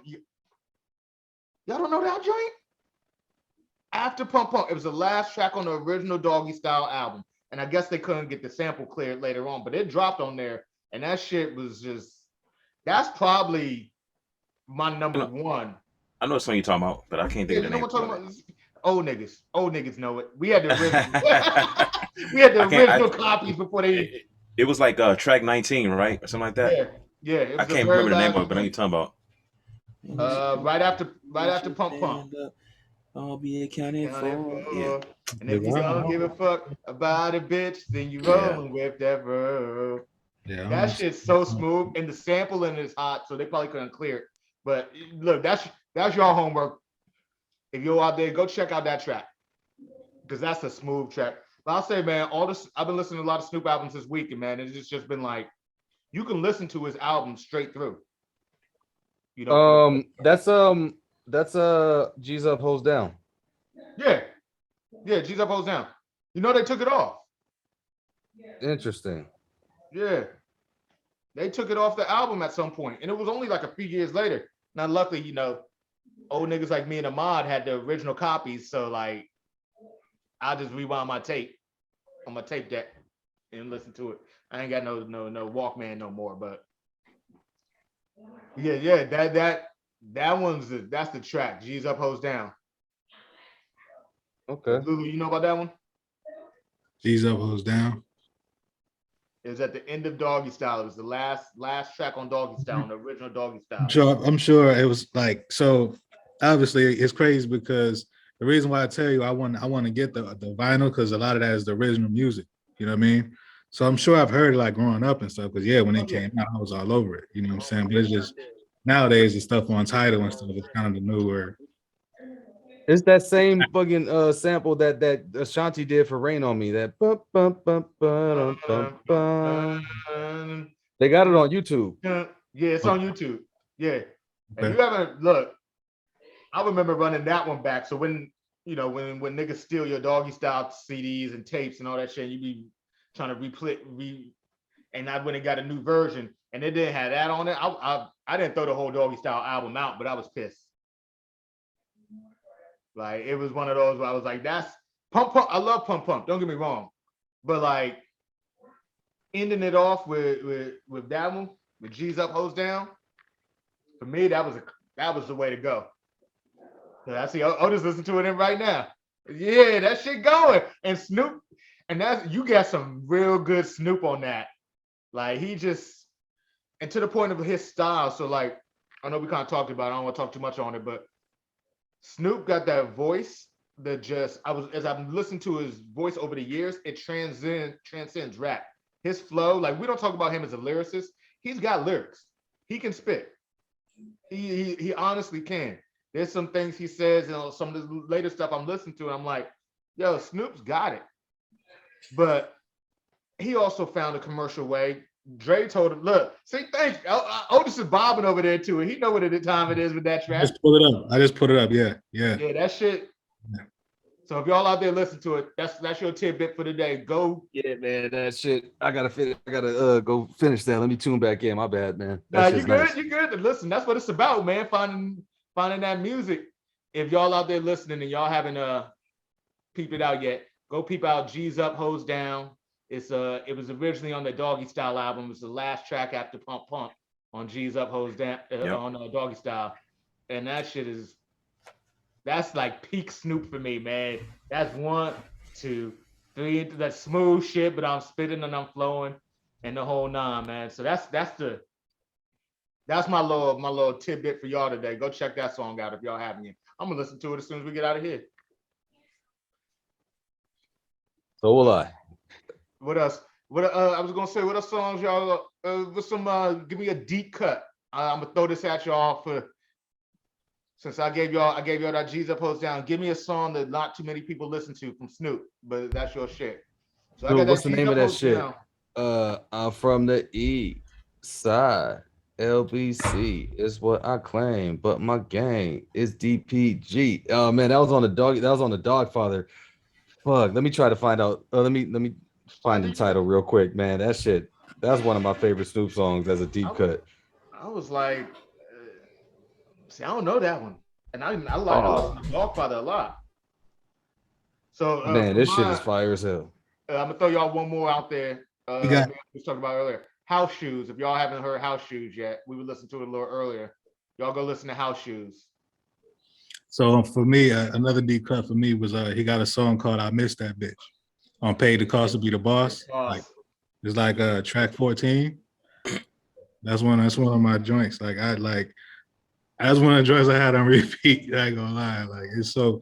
know that joint? After Pump Pump, it was the last track on the original Doggy Style album. And I guess they couldn't get the sample cleared later on, but it dropped on there. And that shit was that's probably my number 1. I know what song you're talking about, but I can't think of the name. What I'm talking about? Old niggas know it. We had the original. We had the original copies before they. It was like track 19, right, or something like that. Yeah. I can't remember the name of it, but I know you're talking about. Right after Pump Pump. I'll be accounted for. Yeah. And if you don't give a fuck about it, bitch, then you rolling with that bro. Yeah, that shit's so smooth, and the sampling is hot, so they probably couldn't clear it. But look, that's your homework. If you're out there, go check out that track, because that's a smooth track. But I'll say, man, I've been listening to a lot of Snoop albums this week, and man, it's just been like, you can listen to his album straight through. You know, that's G's Up, Hoes Down. Yeah, G's Up, Hoes Down. You know, they took it off. Interesting. Yeah, they took it off the album at some point, and it was only like a few years later. Now, luckily, you know, old niggas like me and Ahmad had the original copies, so like, I just rewound my tape on my tape deck and listen to it. I ain't got no Walkman no more, but yeah, that's the track. G's Up, Hoes Down. Okay. Lulu, you know about that one? G's Up, Hoes Down. It was at the end of Doggy Style. It was the last track on Doggy Style, on the original Doggy Style. I'm sure it was like, so obviously it's crazy because the reason why I tell you I want to get the vinyl, because a lot of that is the original music. You know what I mean? So I'm sure I've heard it like growing up and stuff, because when it came out, I was all over it. You know what I'm saying? But it's just nowadays the stuff on Tidal and stuff is kind of the newer. It's that same fucking sample that Ashanti did for Rain on Me. That bum, bum, bum, bum, bum, bum. They got it on YouTube. Yeah, it's on YouTube. Yeah. And you haven't look. I remember running that one back. So when niggas steal your Doggy Style CDs and tapes and all that shit, you be trying to and I went and got a new version, and it didn't have that on it. I didn't throw the whole Doggy Style album out, but I was pissed. Like, it was one of those where I was like, that's Pump Pump. I love Pump Pump. Don't get me wrong, but like ending it off with that one, with G's Up, Hoes Down. For me, that was the way to go. So I see Otis listen to it right now. Yeah, that shit going. And Snoop, and you got some real good Snoop on that. Like, he just, and to the point of his style. So like, I know we kind of talked about it. I don't want to talk too much on it, but Snoop got that voice as I've listened to his voice over the years, it transcends rap. His flow, like we don't talk about him as a lyricist. He's got lyrics. He can spit. He honestly can. There's some things he says, some of the later stuff I'm listening to, and I'm like, yo, Snoop's got it. But he also found a commercial way. Dre told him, look, see, thanks. Otis is bobbing over there too. And he know what the time it is with that track. I just put it up. Yeah. Yeah, that shit. So if y'all out there listen to it, that's your tidbit for the day. Go. Yeah, man, that shit. I gotta go finish that. Let me tune back in. My bad, man. Nah, you good? Nice. You good? Listen, that's what it's about, man. Finding that music. If y'all out there listening and y'all haven't peeped it out yet, go peep out G's Up, Hoes Down. It was originally on the Doggy Style album. It's the last track after Pump Pump on G's Up, Hoes Down on Doggy Style, and that shit is. That's like peak Snoop for me, man. That's 1, 2, 3 into that smooth shit, but I'm spitting and I'm flowing and the whole nine, man. So that's my little tidbit for y'all today. Go check that song out if y'all haven't yet. I'm gonna listen to it as soon as we get out of here. So will I. What else? I was gonna say, what else songs y'all? With some, give me a deep cut. I'm gonna throw this at y'all for. Since I gave y'all that G's Up, Hoes Down, give me a song that not too many people listen to from Snoop, but that's your shit. So dude, I got what's the name of that shit? I'm from the East Side. LBC is what I claim, but my gang is DPG. Oh man, that was on the Doggfather. Fuck, let me try to find out. Let me find the title real quick, man. That's one of my favorite Snoop songs as a deep cut. I was like. See, I don't know that one, and I listen to Doggfather a lot. So man, this shit is fire as hell. I'm gonna throw y'all one more out there. We was talking about earlier. House Shoes. If y'all haven't heard House Shoes yet, we would listen to it a little earlier. Y'all go listen to House Shoes. So for me, another deep cut for me was he got a song called "I Miss That Bitch" on "Paid the Cost to Be the Boss." It's like track 14. That's one of my joints. That's one of the joints I had on repeat. I ain't gonna lie, like it's so.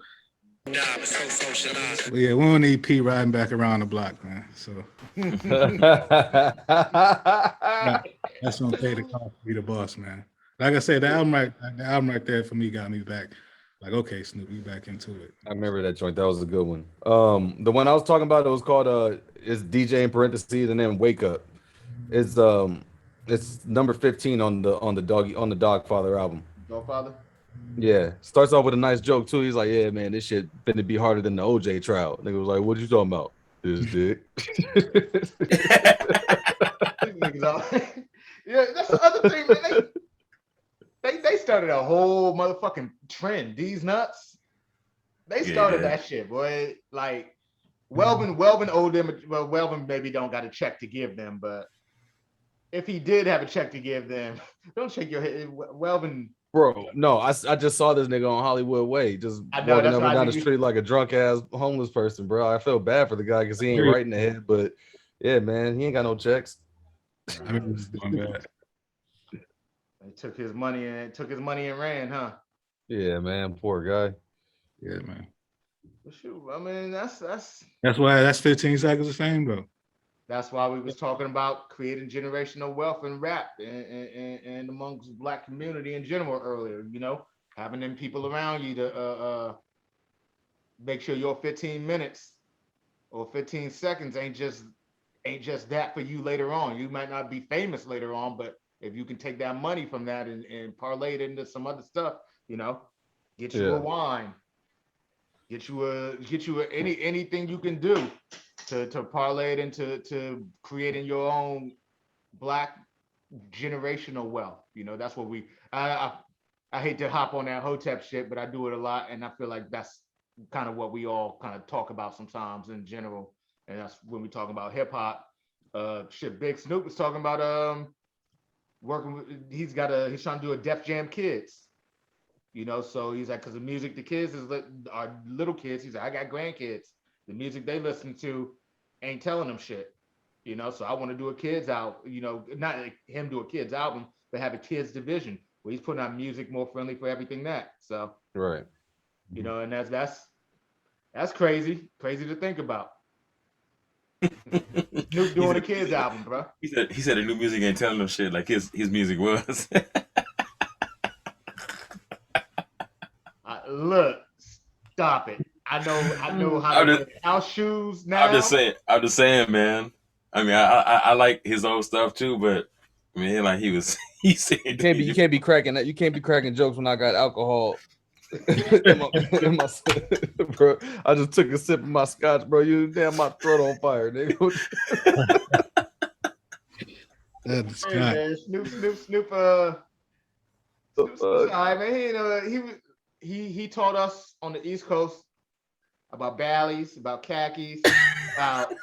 Yeah, we don't need P riding back around the block, man. So that's gonna pay the cost to be the boss, man. Like I said, the album right there for me got me back. Like, okay, Snoop, you back into it. I remember that joint. That was a good one. The one I was talking about, it was called it's DJ in parentheses and then Wake Up. It's number 15 on the Doggfather album. Doggfather? Yeah. Starts off with a nice joke too. He's like, yeah, man, this shit finna be harder than the OJ trial. Nigga was like, what you talking about? This dick. Yeah, that's the other thing, man. They started a whole motherfucking trend. These nuts. They started that shit, boy. Like Welvin owed them. Well, Welvin maybe don't got a check to give them, but if he did have a check to give them, don't shake your head. Welvin. Bro, no, I just saw this nigga on Hollywood Way, just walking up and down the street like a drunk ass homeless person, bro. I feel bad for the guy because he ain't right in the head, but yeah, man, he ain't got no checks. I mean, it's doing bad. They took his money and ran, huh? Yeah, man, poor guy. Yeah, man. But shoot, I mean, that's why that's 15 seconds of fame, though. That's why we was talking about creating generational wealth in rap and amongst Black community in general earlier. You know, having them people around you to make sure your 15 minutes or 15 seconds ain't just that for you later on. You might not be famous later on, but if you can take that money from that and parlay it into some other stuff, you know, get you a wine, get you anything you can do to parlay it into creating your own Black generational wealth. You know, that's what I hate to hop on that Hotep shit, but I do it a lot, and I feel like that's kind of what we all kind of talk about sometimes in general, and that's when we talk about hip hop. Big Snoop was talking about working with, he's trying to do a Def Jam Kids, you know, so he's like, because the music the kids are little kids, he's like, I got grandkids, the music they listen to ain't telling them shit, you know, so I want to do a kids out, you know, not like him do a kids album, but have a kids division where he's putting out music more friendly for everything that, so right, you know, and that's That's crazy. Crazy to think about. Snoop he doing a said, kids album, bro. he said the new music ain't telling him shit like his music was. Look, stop it. I know how I'm to just, wear house shoes I'm now. just saying. I'm just saying, man. I mean, I like his old stuff too, but I mean, like he was, he said, You can't be cracking that. You can't be cracking jokes when I got alcohol in my bro. I just took a sip of my scotch, bro. You damn my throat on fire, nigga. That's Hey Scott. man, Snoop's all right, man. He taught us on the East Coast about Bally's, about khakis, about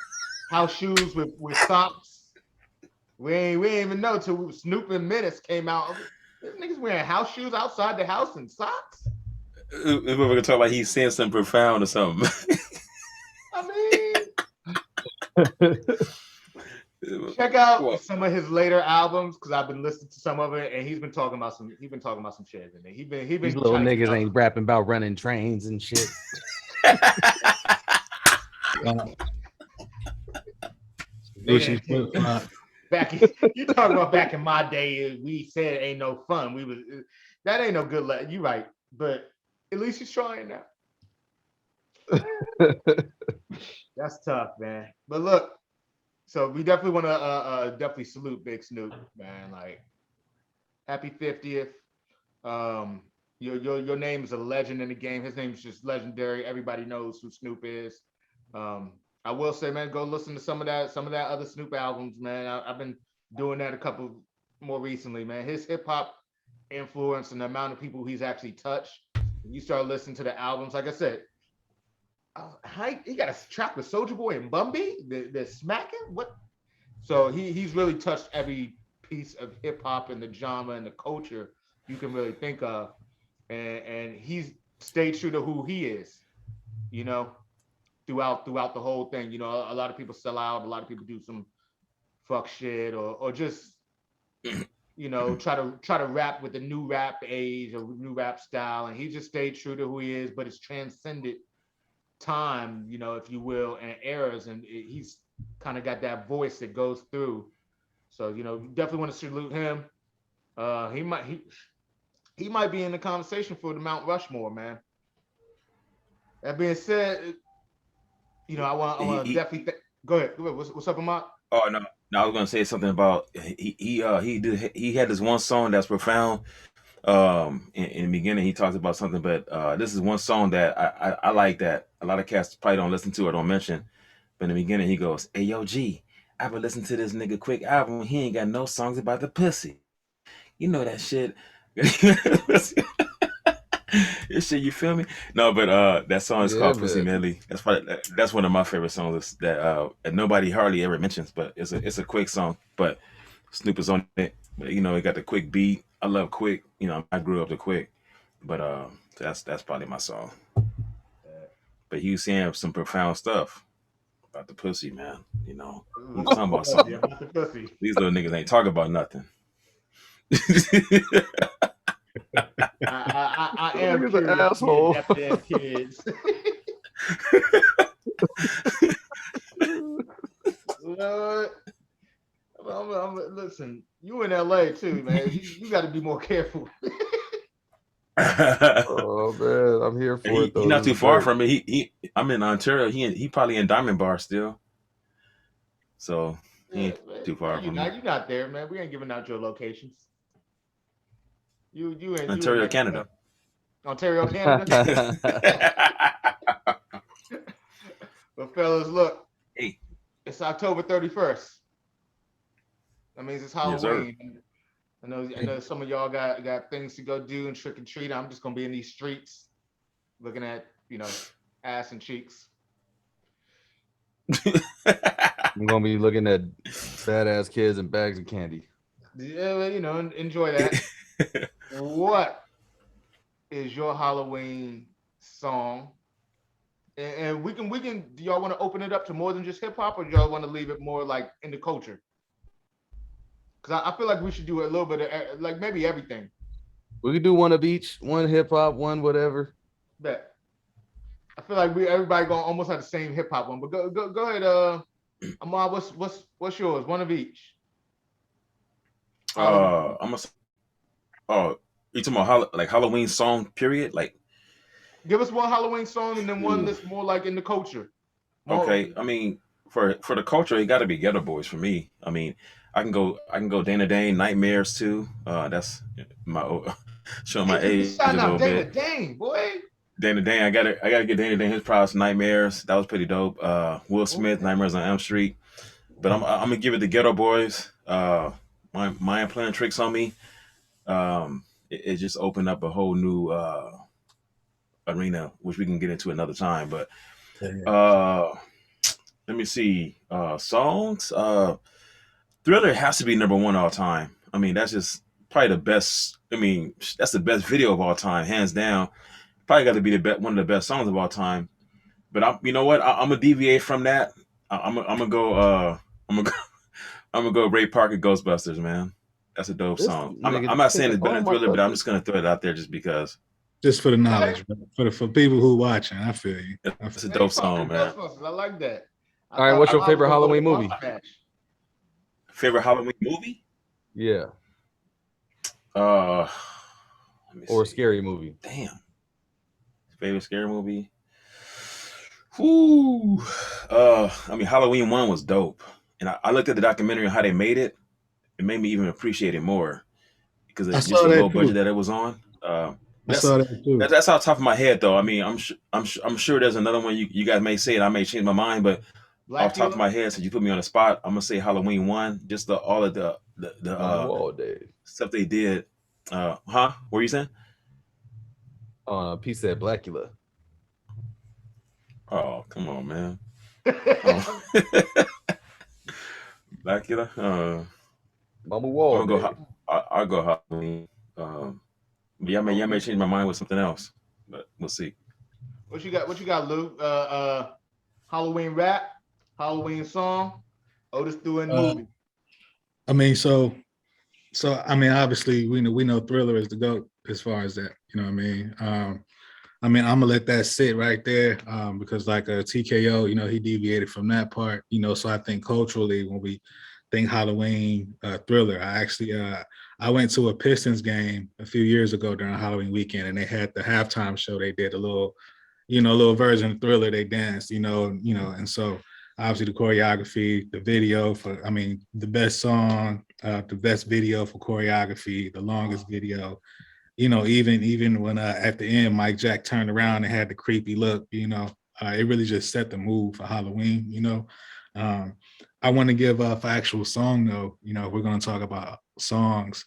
house shoes with socks. We ain't even know till Snoop and Menace came out. These niggas wearing house shoes outside the house and socks. we're gonna talk about he's saying something profound or something. I mean, check out some of his later albums because I've been listening to some of it, and he's been talking about some shit in there. He been These little niggas ain't rapping about running trains and shit. Back, you talking about back in my day? We said ain't no fun. We was that ain't no good. You right, but at least he's trying now. That's tough, man. But look, so we definitely want to definitely salute Big Snoop, man. Like, happy 50th. Your name is a legend in the game. His name is just legendary. Everybody knows who Snoop is. I will say, man, go listen to some of that other Snoop albums, man. I've been doing that a couple more recently, man. His hip hop influence and the amount of people he's actually touched. When you start listening to the albums, like I said, he got a track with Soulja Boy and Bumby. They're smacking. What? So he's really touched every piece of hip hop and the genre and the culture you can really think of, and he's stayed true to who he is. You know. Throughout the whole thing, you know, a lot of people sell out, a lot of people do some fuck shit or just, you know, try to rap with the new rap age or new rap style, and he just stayed true to who he is, but it's transcended time, you know, if you will, and eras, and he's kind of got that voice that goes through. So, you know, you definitely want to salute him. He might be in the conversation for the Mount Rushmore, man. That being said, you know, I want to definitely go ahead. What's up, Ahmad? Oh no, I was gonna say something about he had this one song that's profound. In the beginning he talked about something, but this is one song that I like that a lot of cats probably don't listen to or don't mention. But in the beginning he goes, "Hey yo G, I've been listening to this nigga Quick album. He ain't got no songs about the pussy. You know that shit." This shit, you feel me? No, but that song is called Pussy Medley. That's one of my favorite songs that nobody hardly ever mentions, but it's a quick song. But Snoop is on it. But, you know, it got the quick beat. I love Quick. You know, I grew up to Quick. But that's probably my song. But he was saying some profound stuff about the pussy, man. You know, he was talking about something. About the pussy. These little niggas ain't talking about nothing. I am curious an asshole. Kids. Lord, listen, you in LA too, man. You got to be more careful. Oh man, I'm here for it though. He's not too far from me. I'm in Ontario. He probably in Diamond Bar still. So he ain't too far from me. You're not there, man. We ain't giving out your locations. You in Ontario, Canada. Ontario, Canada. But fellas, look. Hey. It's October 31st. That means it's Halloween. Yes, I know some of y'all got things to go do and trick and treat. I'm just gonna be in these streets looking at, you know, ass and cheeks. I'm gonna be looking at fat ass kids and bags of candy. Yeah, you know, enjoy that. What is your Halloween song? And we can. Do y'all want to open it up to more than just hip hop, or do y'all want to leave it more like in the culture? Because I feel like we should do a little bit of like maybe everything. We could do one of each, one hip hop, one whatever. Bet. I feel like everybody gonna almost have the same hip hop one. But go ahead. Ahmad, what's yours? One of each. Halloween. I'm gonna. Oh, you talking about like Halloween song period? Like, Give us one Halloween song and then one ooh, that's more like in the culture. More. okay. I mean, for the culture, it got to be Ghetto Boys for me. I mean, I can go Dana Dane, Nightmares too. That's my showing my You age a shouting little out Dana bit. Dane, boy. Dana Dane, I gotta get Dana Dane his props. Nightmares, that was pretty dope. Will Smith, Okay. Nightmares on Elm Street. But I'm gonna give it to Ghetto Boys. Mind playing tricks on me. It just opened up a whole new arena, which we can get into another time. But Yeah. uh, let me see. Songs. Thriller has to be number one all time. I mean, that's just probably the best. I mean, that's the best video of all time, hands down. Probably got to be one of the best songs of all time. But you know what? I'm gonna deviate from that. I'm gonna go. I'm gonna go, I'm gonna go. Ray Parker, Ghostbusters, man. That's a dope This song. I'm nigga not saying taking it's better all than my Thriller, but I'm thunder. just gonna throw it out there just because Just for the Okay. knowledge, for people who watching, I feel you. it's a Ray dope Parker, song, man. Ghostbusters. I like that. I All right, thought what's I your was favorite gonna go Halloween with movie? Mustache. Favorite Halloween movie? Yeah, Uh, let me or a see. scary movie. Damn, favorite scary movie. Whoo. I mean, Halloween one was dope, and I looked at the documentary on how they made it. It made me even appreciate it more because I of just saw the low that budget too. that it was on. I That's saw that too. that's out top of my head though. I mean, I'm sure there's another one you guys may say, and I may change my mind, but off the top of Blackula. my head, since you put me on the spot, I'm gonna say Halloween one. Just all of the Mama Wall Day. stuff they did. What were you saying? He said Blackula. Oh, come on, man. Oh, Blackula. Mama I'm Wall gonna go. Day. I'll go Halloween. But y'all may change my mind with something else, but we'll see. What you got? What you got, Luke? Halloween rap, Halloween song. Otis doing Uh, movie. I mean, I mean, obviously we know Thriller is the GOAT as far as that. You know what I mean, I'm gonna let that sit right there because like TKO, he deviated from that part. So I think culturally when we think Halloween Thriller, I went to a Pistons game a few years ago during Halloween weekend, and they had the halftime show. They did a little version of Thriller. They danced, and so obviously the choreography, the video for, I mean, the best song, the best video for choreography, the longest video. Even when at the end Mike Jack turned around and had the creepy look, it really just set the mood for Halloween. Um, I want to give for actual song though. We're going to talk about songs.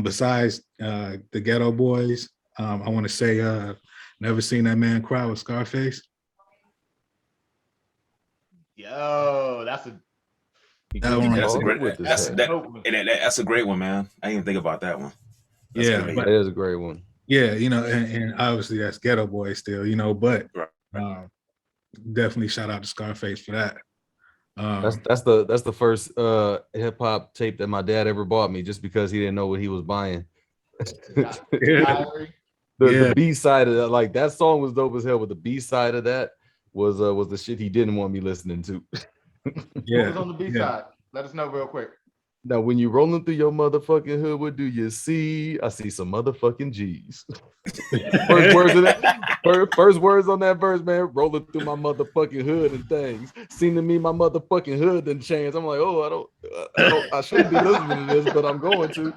Besides the Ghetto Boys, I want to say Never Seen That Man Cry with Scarface. Yo, that's a He That goes one, That's a hard great. with his That's head. dope one. that's a great one, man. I didn't even think about that one. That's yeah, great. but That is a great one. yeah, and obviously that's Ghetto Boy still, but Right. definitely shout out to Scarface for that. That's the first hip hop tape that my dad ever bought me, just because he didn't know what he was buying. Yeah. Diary. The B side of that, like that song was dope as hell, but the B side of that was the shit he didn't want me listening to. What was on the B side? Let us know real quick. Now, when you rolling through your motherfucking hood, what do you see? I see some motherfucking G's. First words of that, first words on that verse, man. Rolling through my motherfucking hood and things. Seem to me my motherfucking hood done changed. I'm like, oh, I shouldn't be listening to this, but I'm going to.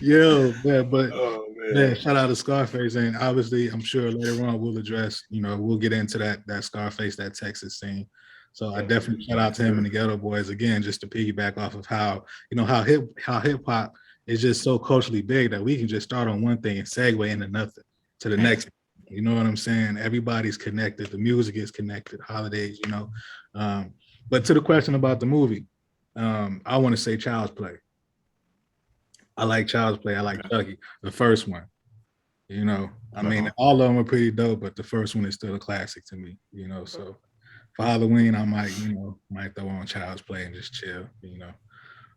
Yo, man, but Oh yeah, man. shout out to Scarface, and obviously, I'm sure later on we'll address, we'll get into that Scarface, that Texas scene. So I definitely shout out to him and the Ghetto Boys again, just to piggyback off of how hip hop is just so culturally big that we can just start on one thing and segue into nothing to the next. You know what I'm saying? Everybody's connected. The music is connected. Holidays, But to the question about the movie, I want to say Child's Play. I like Child's Play. I like Chucky, the first one. I mean, all of them are pretty dope, but the first one is still a classic to me. So for Halloween, I might throw on Child's Play and just chill.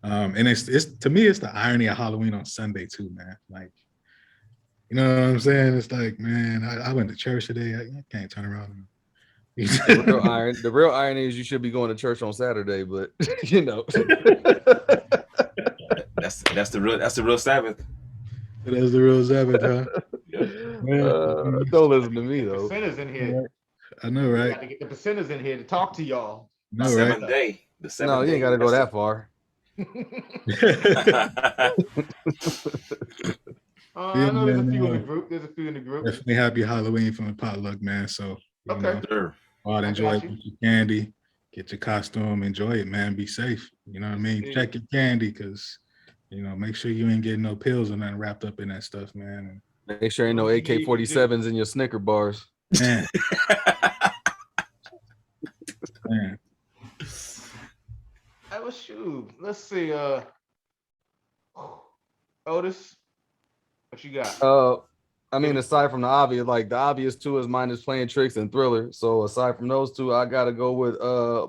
And it's to me, it's the irony of Halloween on Sunday too, man. Like, You know what I'm saying? It's like, man, I went to church today. I can't turn around. The real irony is you should be going to church on Saturday, but you know. That's the real Sabbath. That's the real Sabbath, huh? Yeah. Don't listen to me though. Percenters in here. I know, We right? got to get the percenters in here to talk to y'all. No, right? Seventh day. The seventh No, you day. ain't got to go that far. I know there's a few in the group. There's a few in the group. Definitely happy Halloween from the potluck, man. So you know, Sure. all enjoy it, get your candy, get your costume, enjoy it, man. Be safe. You know what I mean? Check your candy because you know, make sure you ain't getting no pills or nothing wrapped up in that stuff, man. Make sure ain't no AK-47s in your Snicker bars. Man. Man. I was shoot. Let's see. Otis, what you got? I mean, aside from the obvious two is Minus Playing Tricks and Thriller. So aside from those two, I gotta go with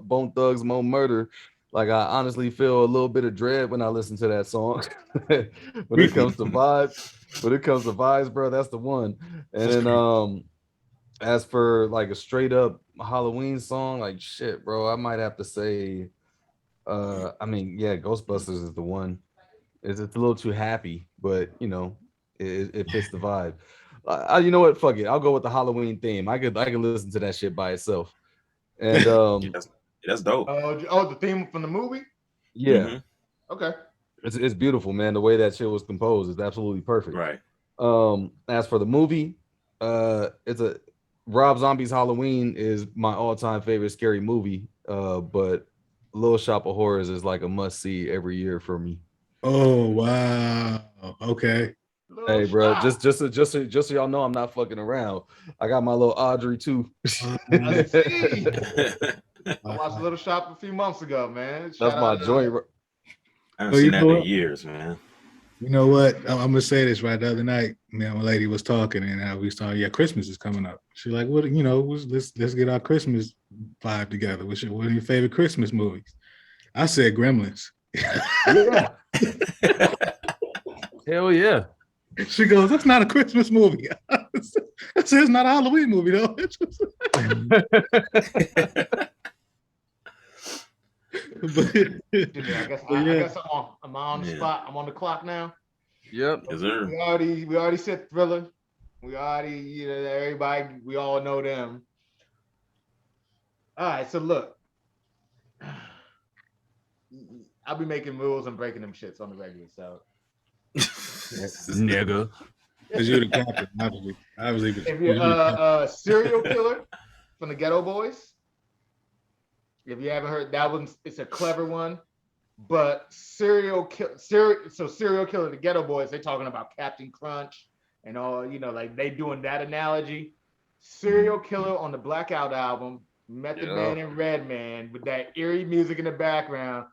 Bone Thugs Mo Murder. Like I honestly feel a little bit of dread when I listen to that song. When it comes to vibes, bro, that's the one. And then as for like a straight up Halloween song, like shit, bro, I might have to say I mean, yeah, Ghostbusters is the one. It's a little too happy, but you know, it fits the vibe. You know what? Fuck it. I'll go with the Halloween theme. I could listen to that shit by itself. And that's dope. The theme from the movie? Yeah. Mm-hmm. Okay. It's beautiful, man. The way that shit was composed is absolutely perfect. Right. As for the movie, it's a Rob Zombie's Halloween is my all-time favorite scary movie. But Little Shop of Horrors is like a must-see every year for me. Oh wow. Okay. Hey, bro, just so y'all know, I'm not fucking around. I got my little Audrey too. I watched Little Shop a few months ago, man. That's my joint. I haven't seen that in years, man. You know what? I'm gonna say this right. The other night, me and my lady was talking, and we was talking. Yeah, Christmas is coming up. She's like, "What? You know, let's get our Christmas vibe together. What are your favorite Christmas movies?" I said Gremlins. Yeah. Hell yeah. She goes, "That's not a Christmas movie." I said, "It's not a Halloween movie, though." I guess I'm on the spot. I'm on the clock now. Yep. Yes, sir. We already said Thriller. We already, everybody, we all know them. All right, so look. I'll be making rules and breaking them shits on the regular, so. Nigga. Because you're the captain, obviously. If you're Serial Killer from the Ghetto Boys. If you haven't heard that one, it's a clever one. But Serial Killer, the Ghetto Boys, they're talking about Captain Crunch and all, like they doing that analogy. Serial Killer on the Blackout album, Method Man and Redman with that eerie music in the background.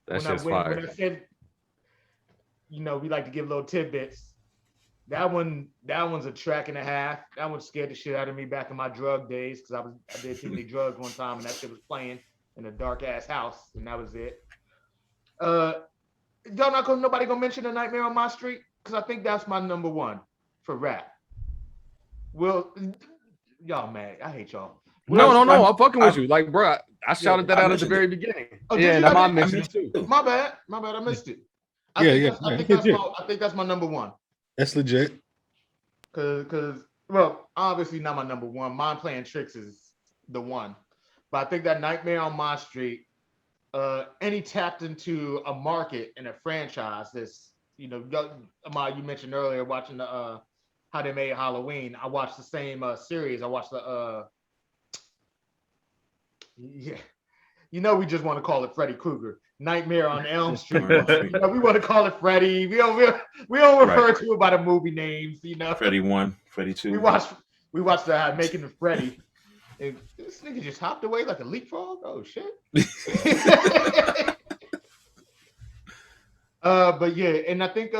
That's just fire. When I said, we like to give little tidbits. That one's a track and a half. That one scared the shit out of me back in my drug days because I did too many drugs one time and that shit was playing in a dark ass house and that was it. Nobody gonna mention A Nightmare on My Street because I think that's my number one for rap. Well, y'all mad? I hate y'all. No, I'm fucking with you. Like, bro, I shouted that out at the very beginning. Oh, yeah, and I mentioned it too. My bad. I missed it. I think that's my number one. That's legit. Cause well, obviously not my number one. Mind Playing Tricks is the one, but I think that Nightmare on My Street, and he tapped into a market and a franchise. This, you mentioned earlier watching the how they made Halloween. I watched the same series. I watched the we just want to call it Freddy Krueger. Nightmare on Elm Street. We want to call it Freddy. We don't refer to it by the movie names. Freddy 1, Freddy 2. We watched the Making of Freddy. And this nigga just hopped away like a leapfrog. Oh shit. But yeah, and I think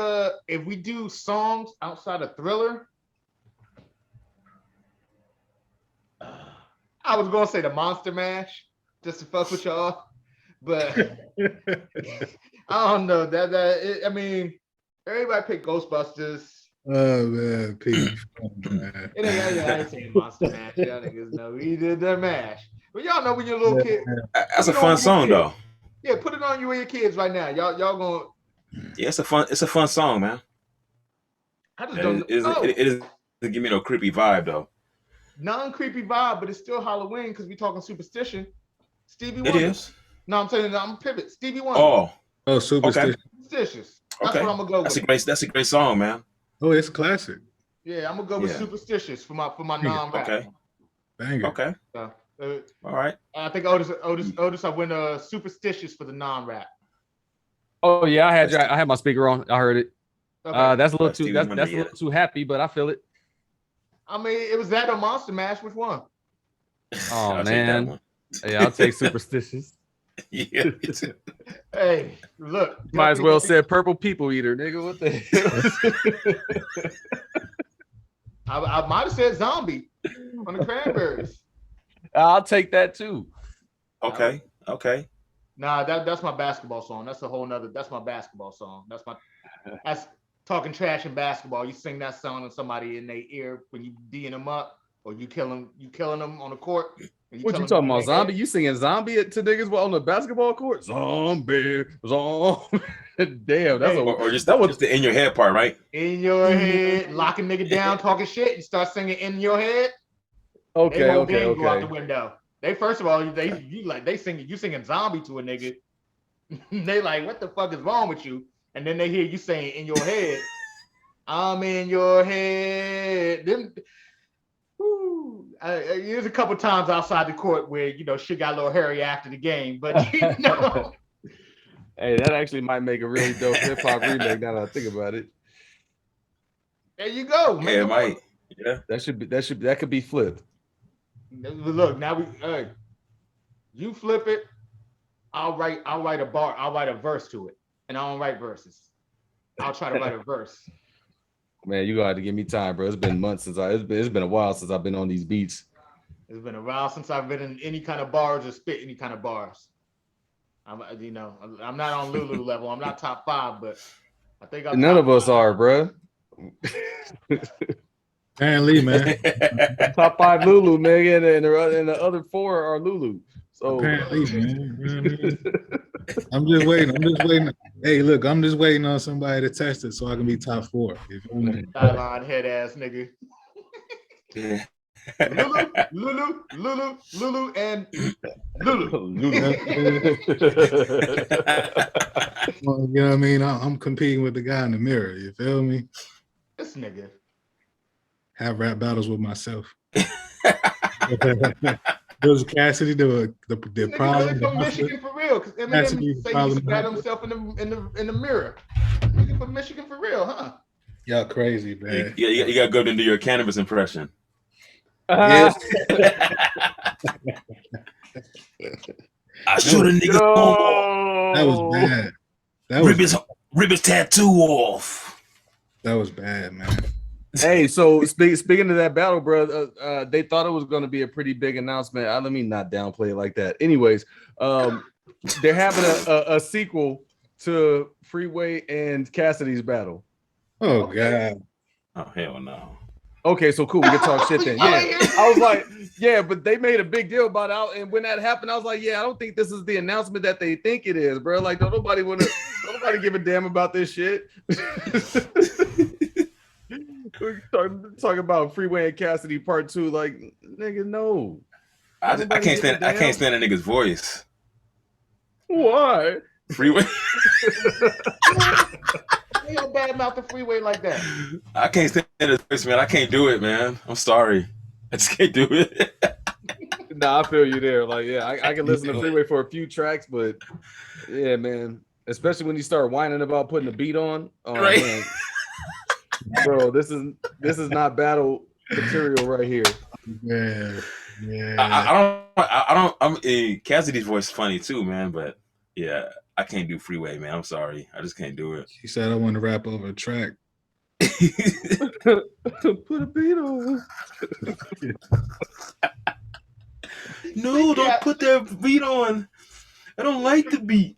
if we do songs outside of Thriller, I was gonna say the Monster Mash just to fuck with y'all. But I don't know I mean, everybody picked Ghostbusters. Oh man, Pete. Man. It ain't, I ain't saying Monster Mash. Y'all niggas know he did that mash. But y'all know when you're a little kid. That's a fun song though. Yeah, put it on you and your kids right now. Y'all gonna. Yeah, it's a fun song, man. I just don't know. It doesn't give me no creepy vibe though. Non-creepy vibe, but it's still Halloween because we talking superstition. Stevie It Wonder. is. No, I'm saying I'm pivot. Stevie Wonder. Oh, superstition. Okay. Superstitious. That's Okay. what I'm gonna go with. That's a great song, man. Oh, it's classic. Yeah, I'm gonna go with superstitious for my non-rap. Okay. Banger. Okay. All right. I think Otis, I went superstitious for the non-rap. Oh yeah, I had my speaker on. I heard it. Okay. That's a little too. That's a little too happy, but I feel it. I mean, it was that or Monster Mash. Which one? Oh man, yeah, I'll take superstitious. Yeah. Hey, look. Might as well said Purple People Eater, nigga. What the hell? I might have said Zombie on the Cranberries. I'll take that too. Okay. Nah, that's my basketball song. That's my basketball song. That's talking trash in basketball. You sing that song to somebody in their ear when you D'ing them up, or you killing them on the court. What you talking about, Zombie? You singing Zombie to niggas on the basketball court? Zombie. Damn, that's or just the in your head part, right? In your head, locking nigga down, talking shit. You start singing in your head. Okay. Go out the window. They first of all, you singing Zombie to a nigga. They like, what the fuck is wrong with you? And then they hear you saying in your head, I'm in your head. Then, there's a couple times outside the court where shit got a little hairy after the game, but Hey, that actually might make a really dope hip hop remake. Now that I think about it. There you go. Yeah, it might. Yeah, that could be flipped. Look, now you flip it. I'll write a bar. I'll write a verse to it, and I don't write verses. I'll try to write a verse. Man, you gotta give me time, bro. It's been months since it's been a while since I've been on these beats. It's been a while since I've been in any kind of bars or spit any kind of bars. I'm not on Lulu level. I'm not top 5, but I think none of us are, bro. Apparently, man. Top 5 Lulu, nigga, and the other 4 are Lulu. So apparently, man. You know what I mean? I'm just waiting. Hey, look, I'm just waiting on somebody to test it so I can be top 4. Sideline head ass nigga. Yeah. Lulu, and Lulu. Well, you know what I mean? I'm competing with the guy in the mirror. You feel me? This nigga. Have rap battles with myself. There's Cassidy, the problem. Really from Michigan for real, because Eminem say he spat himself in the mirror. Nigga from Michigan for real, huh? Y'all crazy, man. You got to go and do your cannabis impression. Yeah. I shoot a nigga. That was bad. Rip his tattoo off. That was bad, man. Hey, so speaking of that battle, bro, they thought it was going to be a pretty big announcement. Let me not downplay it like that. Anyways, they're having a sequel to Freeway and Cassidy's battle. Oh, God. Oh, hell no. Okay, so cool. We can talk shit then. Yeah, I was like, yeah, but they made a big deal about it. And when that happened, I was like, yeah, I don't think this is the announcement that they think it is, bro. Like, nobody give a damn about this shit. Talk about Freeway and Cassidy Part 2. Like, nigga, no. I can't stand a nigga's voice. Why? Freeway. You don't bad mouth the Freeway like that. I can't stand his voice, man. I can't do it, man. I'm sorry. I just can't do it. Nah, I feel you there. Like, yeah, I can listen to Freeway for a few tracks, but yeah, man. Especially when you start whining about putting the beat on. Oh, right. Man. Bro, this is not battle material right here. Yeah. Cassidy's voice is funny too, man, but yeah, I can't do Freeway, man. I'm sorry. I just can't do it. He said I want to rap over a track. Put a beat on. No, don't put that beat on. I don't like the beat.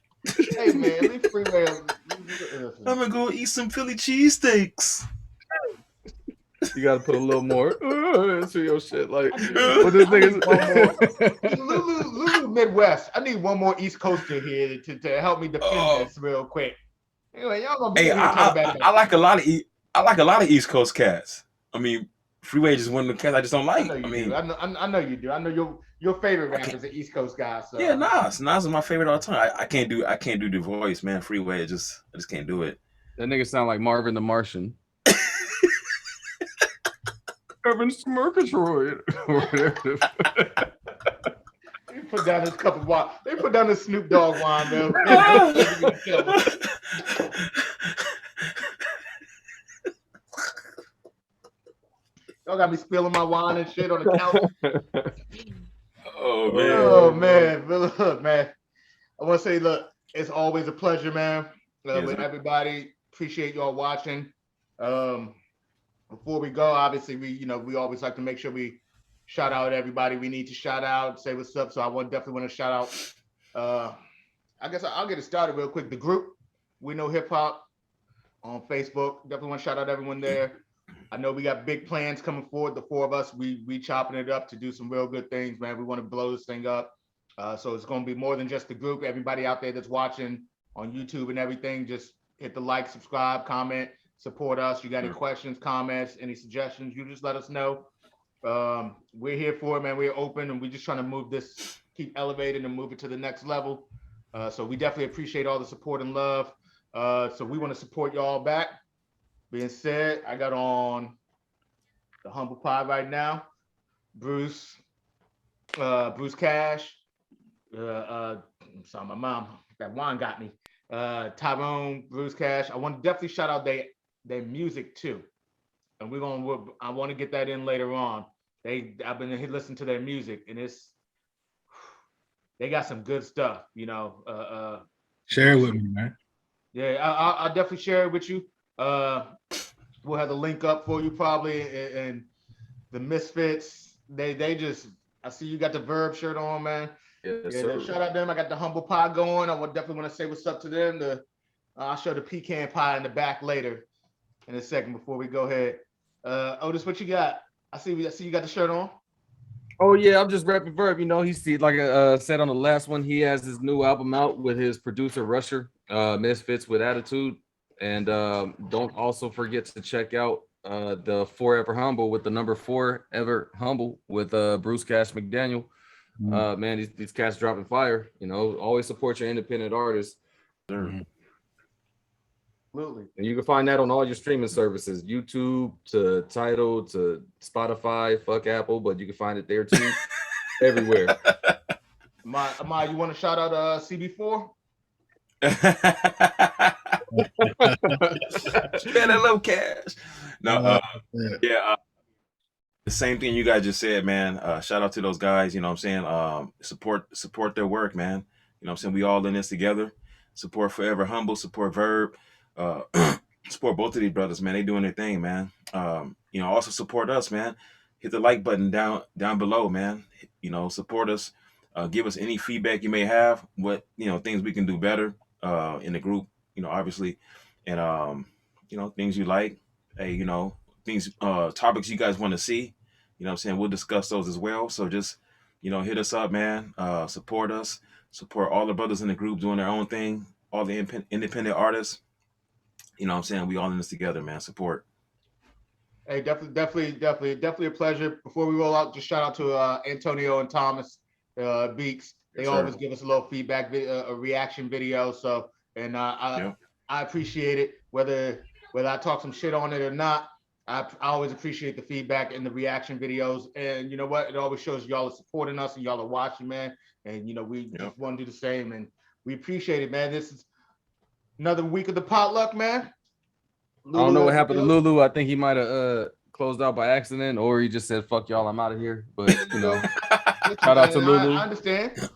Hey man, leave Freeway. I'm gonna go eat some Philly cheesesteaks. You gotta put a little more into your shit. Like, but this nigga's Lulu Midwest. I need one more East Coaster here to help me defend this real quick. Anyway, y'all gonna be Hey, here talking about I like a lot of I like a lot of East Coast cats. I mean, Freeway is just one of the cats I just don't like. I know you do. I know your favorite rappers are East Coast guys. So. Yeah, Nas is my favorite all the time. I can't do the voice, man. Freeway, I just can't do it. That nigga sound like Marvin the Martian. Evan Murgatroyd. They put down this cup of wine. They put down the Snoop Dogg wine, man. Y'all got me spilling my wine and shit on the couch. Oh man. Look, man. I want to say, look, it's always a pleasure, man. With everybody. Appreciate y'all watching. Before we go, obviously, we always like to make sure we shout out everybody we need to shout out, say what's up. So I definitely want to shout out. I guess I'll get it started real quick. The group, We Know Hip Hop on Facebook. Definitely want to shout out everyone there. I know we got big plans coming forward. The four of us, we chopping it up to do some real good things, man. We want to blow this thing up. So it's going to be more than just the group. Everybody out there that's watching on YouTube and everything, just hit the like, subscribe, comment, support us. You got any questions, comments, any suggestions, you just let us know. We're here for it, man. We're open and we're just trying to move this, keep elevating and move it to the next level. So we definitely appreciate all the support and love. So we want to support y'all back. Being said, I got on the Humble Pie right now. Bruce Cash. I'm sorry, my mom, that wine got me. Tyrone, Bruce Cash. I want to definitely shout out their music too. And I want to get that in later on. I've been listening to their music and they got some good stuff, Share it with me, man. Yeah, I'll definitely share it with you. We'll have the link up for you probably, and the Misfits. They just, I see you got the Verb shirt on, man. Yes, yeah, shout out them. I got the Humble Pie going. I would definitely want to say what's up to them. I'll show the pecan pie in the back later in a second before we go ahead. Otis, what you got? I see you got the shirt on. Oh yeah, I'm just repping Verb. He's like said on the last one, he has his new album out with his producer Rusher, Misfits with Attitude. And don't also forget to check out the Forever Humble with the number 4 Ever Humble with Bruce Cash McDaniel. Man, these cats dropping fire. Always support your independent artists. Absolutely. And you can find that on all your streaming services, YouTube to Tidal to Spotify, fuck Apple, but you can find it there too, everywhere. Amai, you want to shout out CB4? Man, I love Cash. No, the same thing you guys just said, man. Shout out to those guys. You know what I'm saying? Support their work, man. You know what I'm saying? We all in this together. Support Forever Humble. Support Verb. Support both of these brothers, man. They doing their thing, man. Also support us, man. Hit the like button down below, man. Support us. Give us any feedback you may have. What things we can do better in the group. Obviously, and things you like. Hey, things topics you guys want to see. What I'm saying? We'll discuss those as well. So just hit us up, man. Support us. Support all the brothers in the group doing their own thing. All the independent artists. What I'm saying? We all in this together, man. Support. Hey, definitely a pleasure. Before we roll out, just shout out to Antonio and Thomas Beeks. They always give us a little feedback, a reaction video. So, and I appreciate it. Whether I talk some shit on it or not, I always appreciate the feedback and the reaction videos. And you know what? It always shows y'all are supporting us and y'all are watching, man. And we just want to do the same. And we appreciate it, man. This is another week of the potluck, man. Lulu, I don't know what happened to Lulu. I think he might have closed out by accident, or he just said, "Fuck y'all, I'm out of here." But shout out to Lulu. I understand.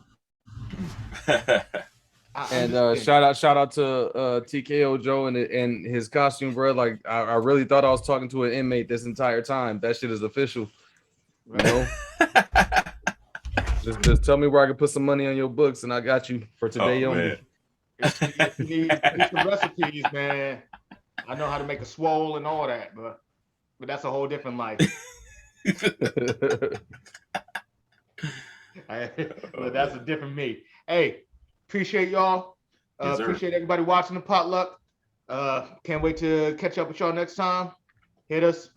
And shout out to TKO Joe and his costume, bro. Like I really thought I was talking to an inmate this entire time. That shit is official. Just tell me where I can put some money on your books, and I got you for today only. If you need some recipes, man. I know how to make a swole and all that, but but that's a whole different life. But that's a different me. Hey, appreciate y'all. Yes, sir. Appreciate everybody watching the potluck. Can't wait to catch up with y'all next time. Hit us.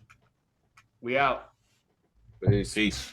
We out. Peace. Peace.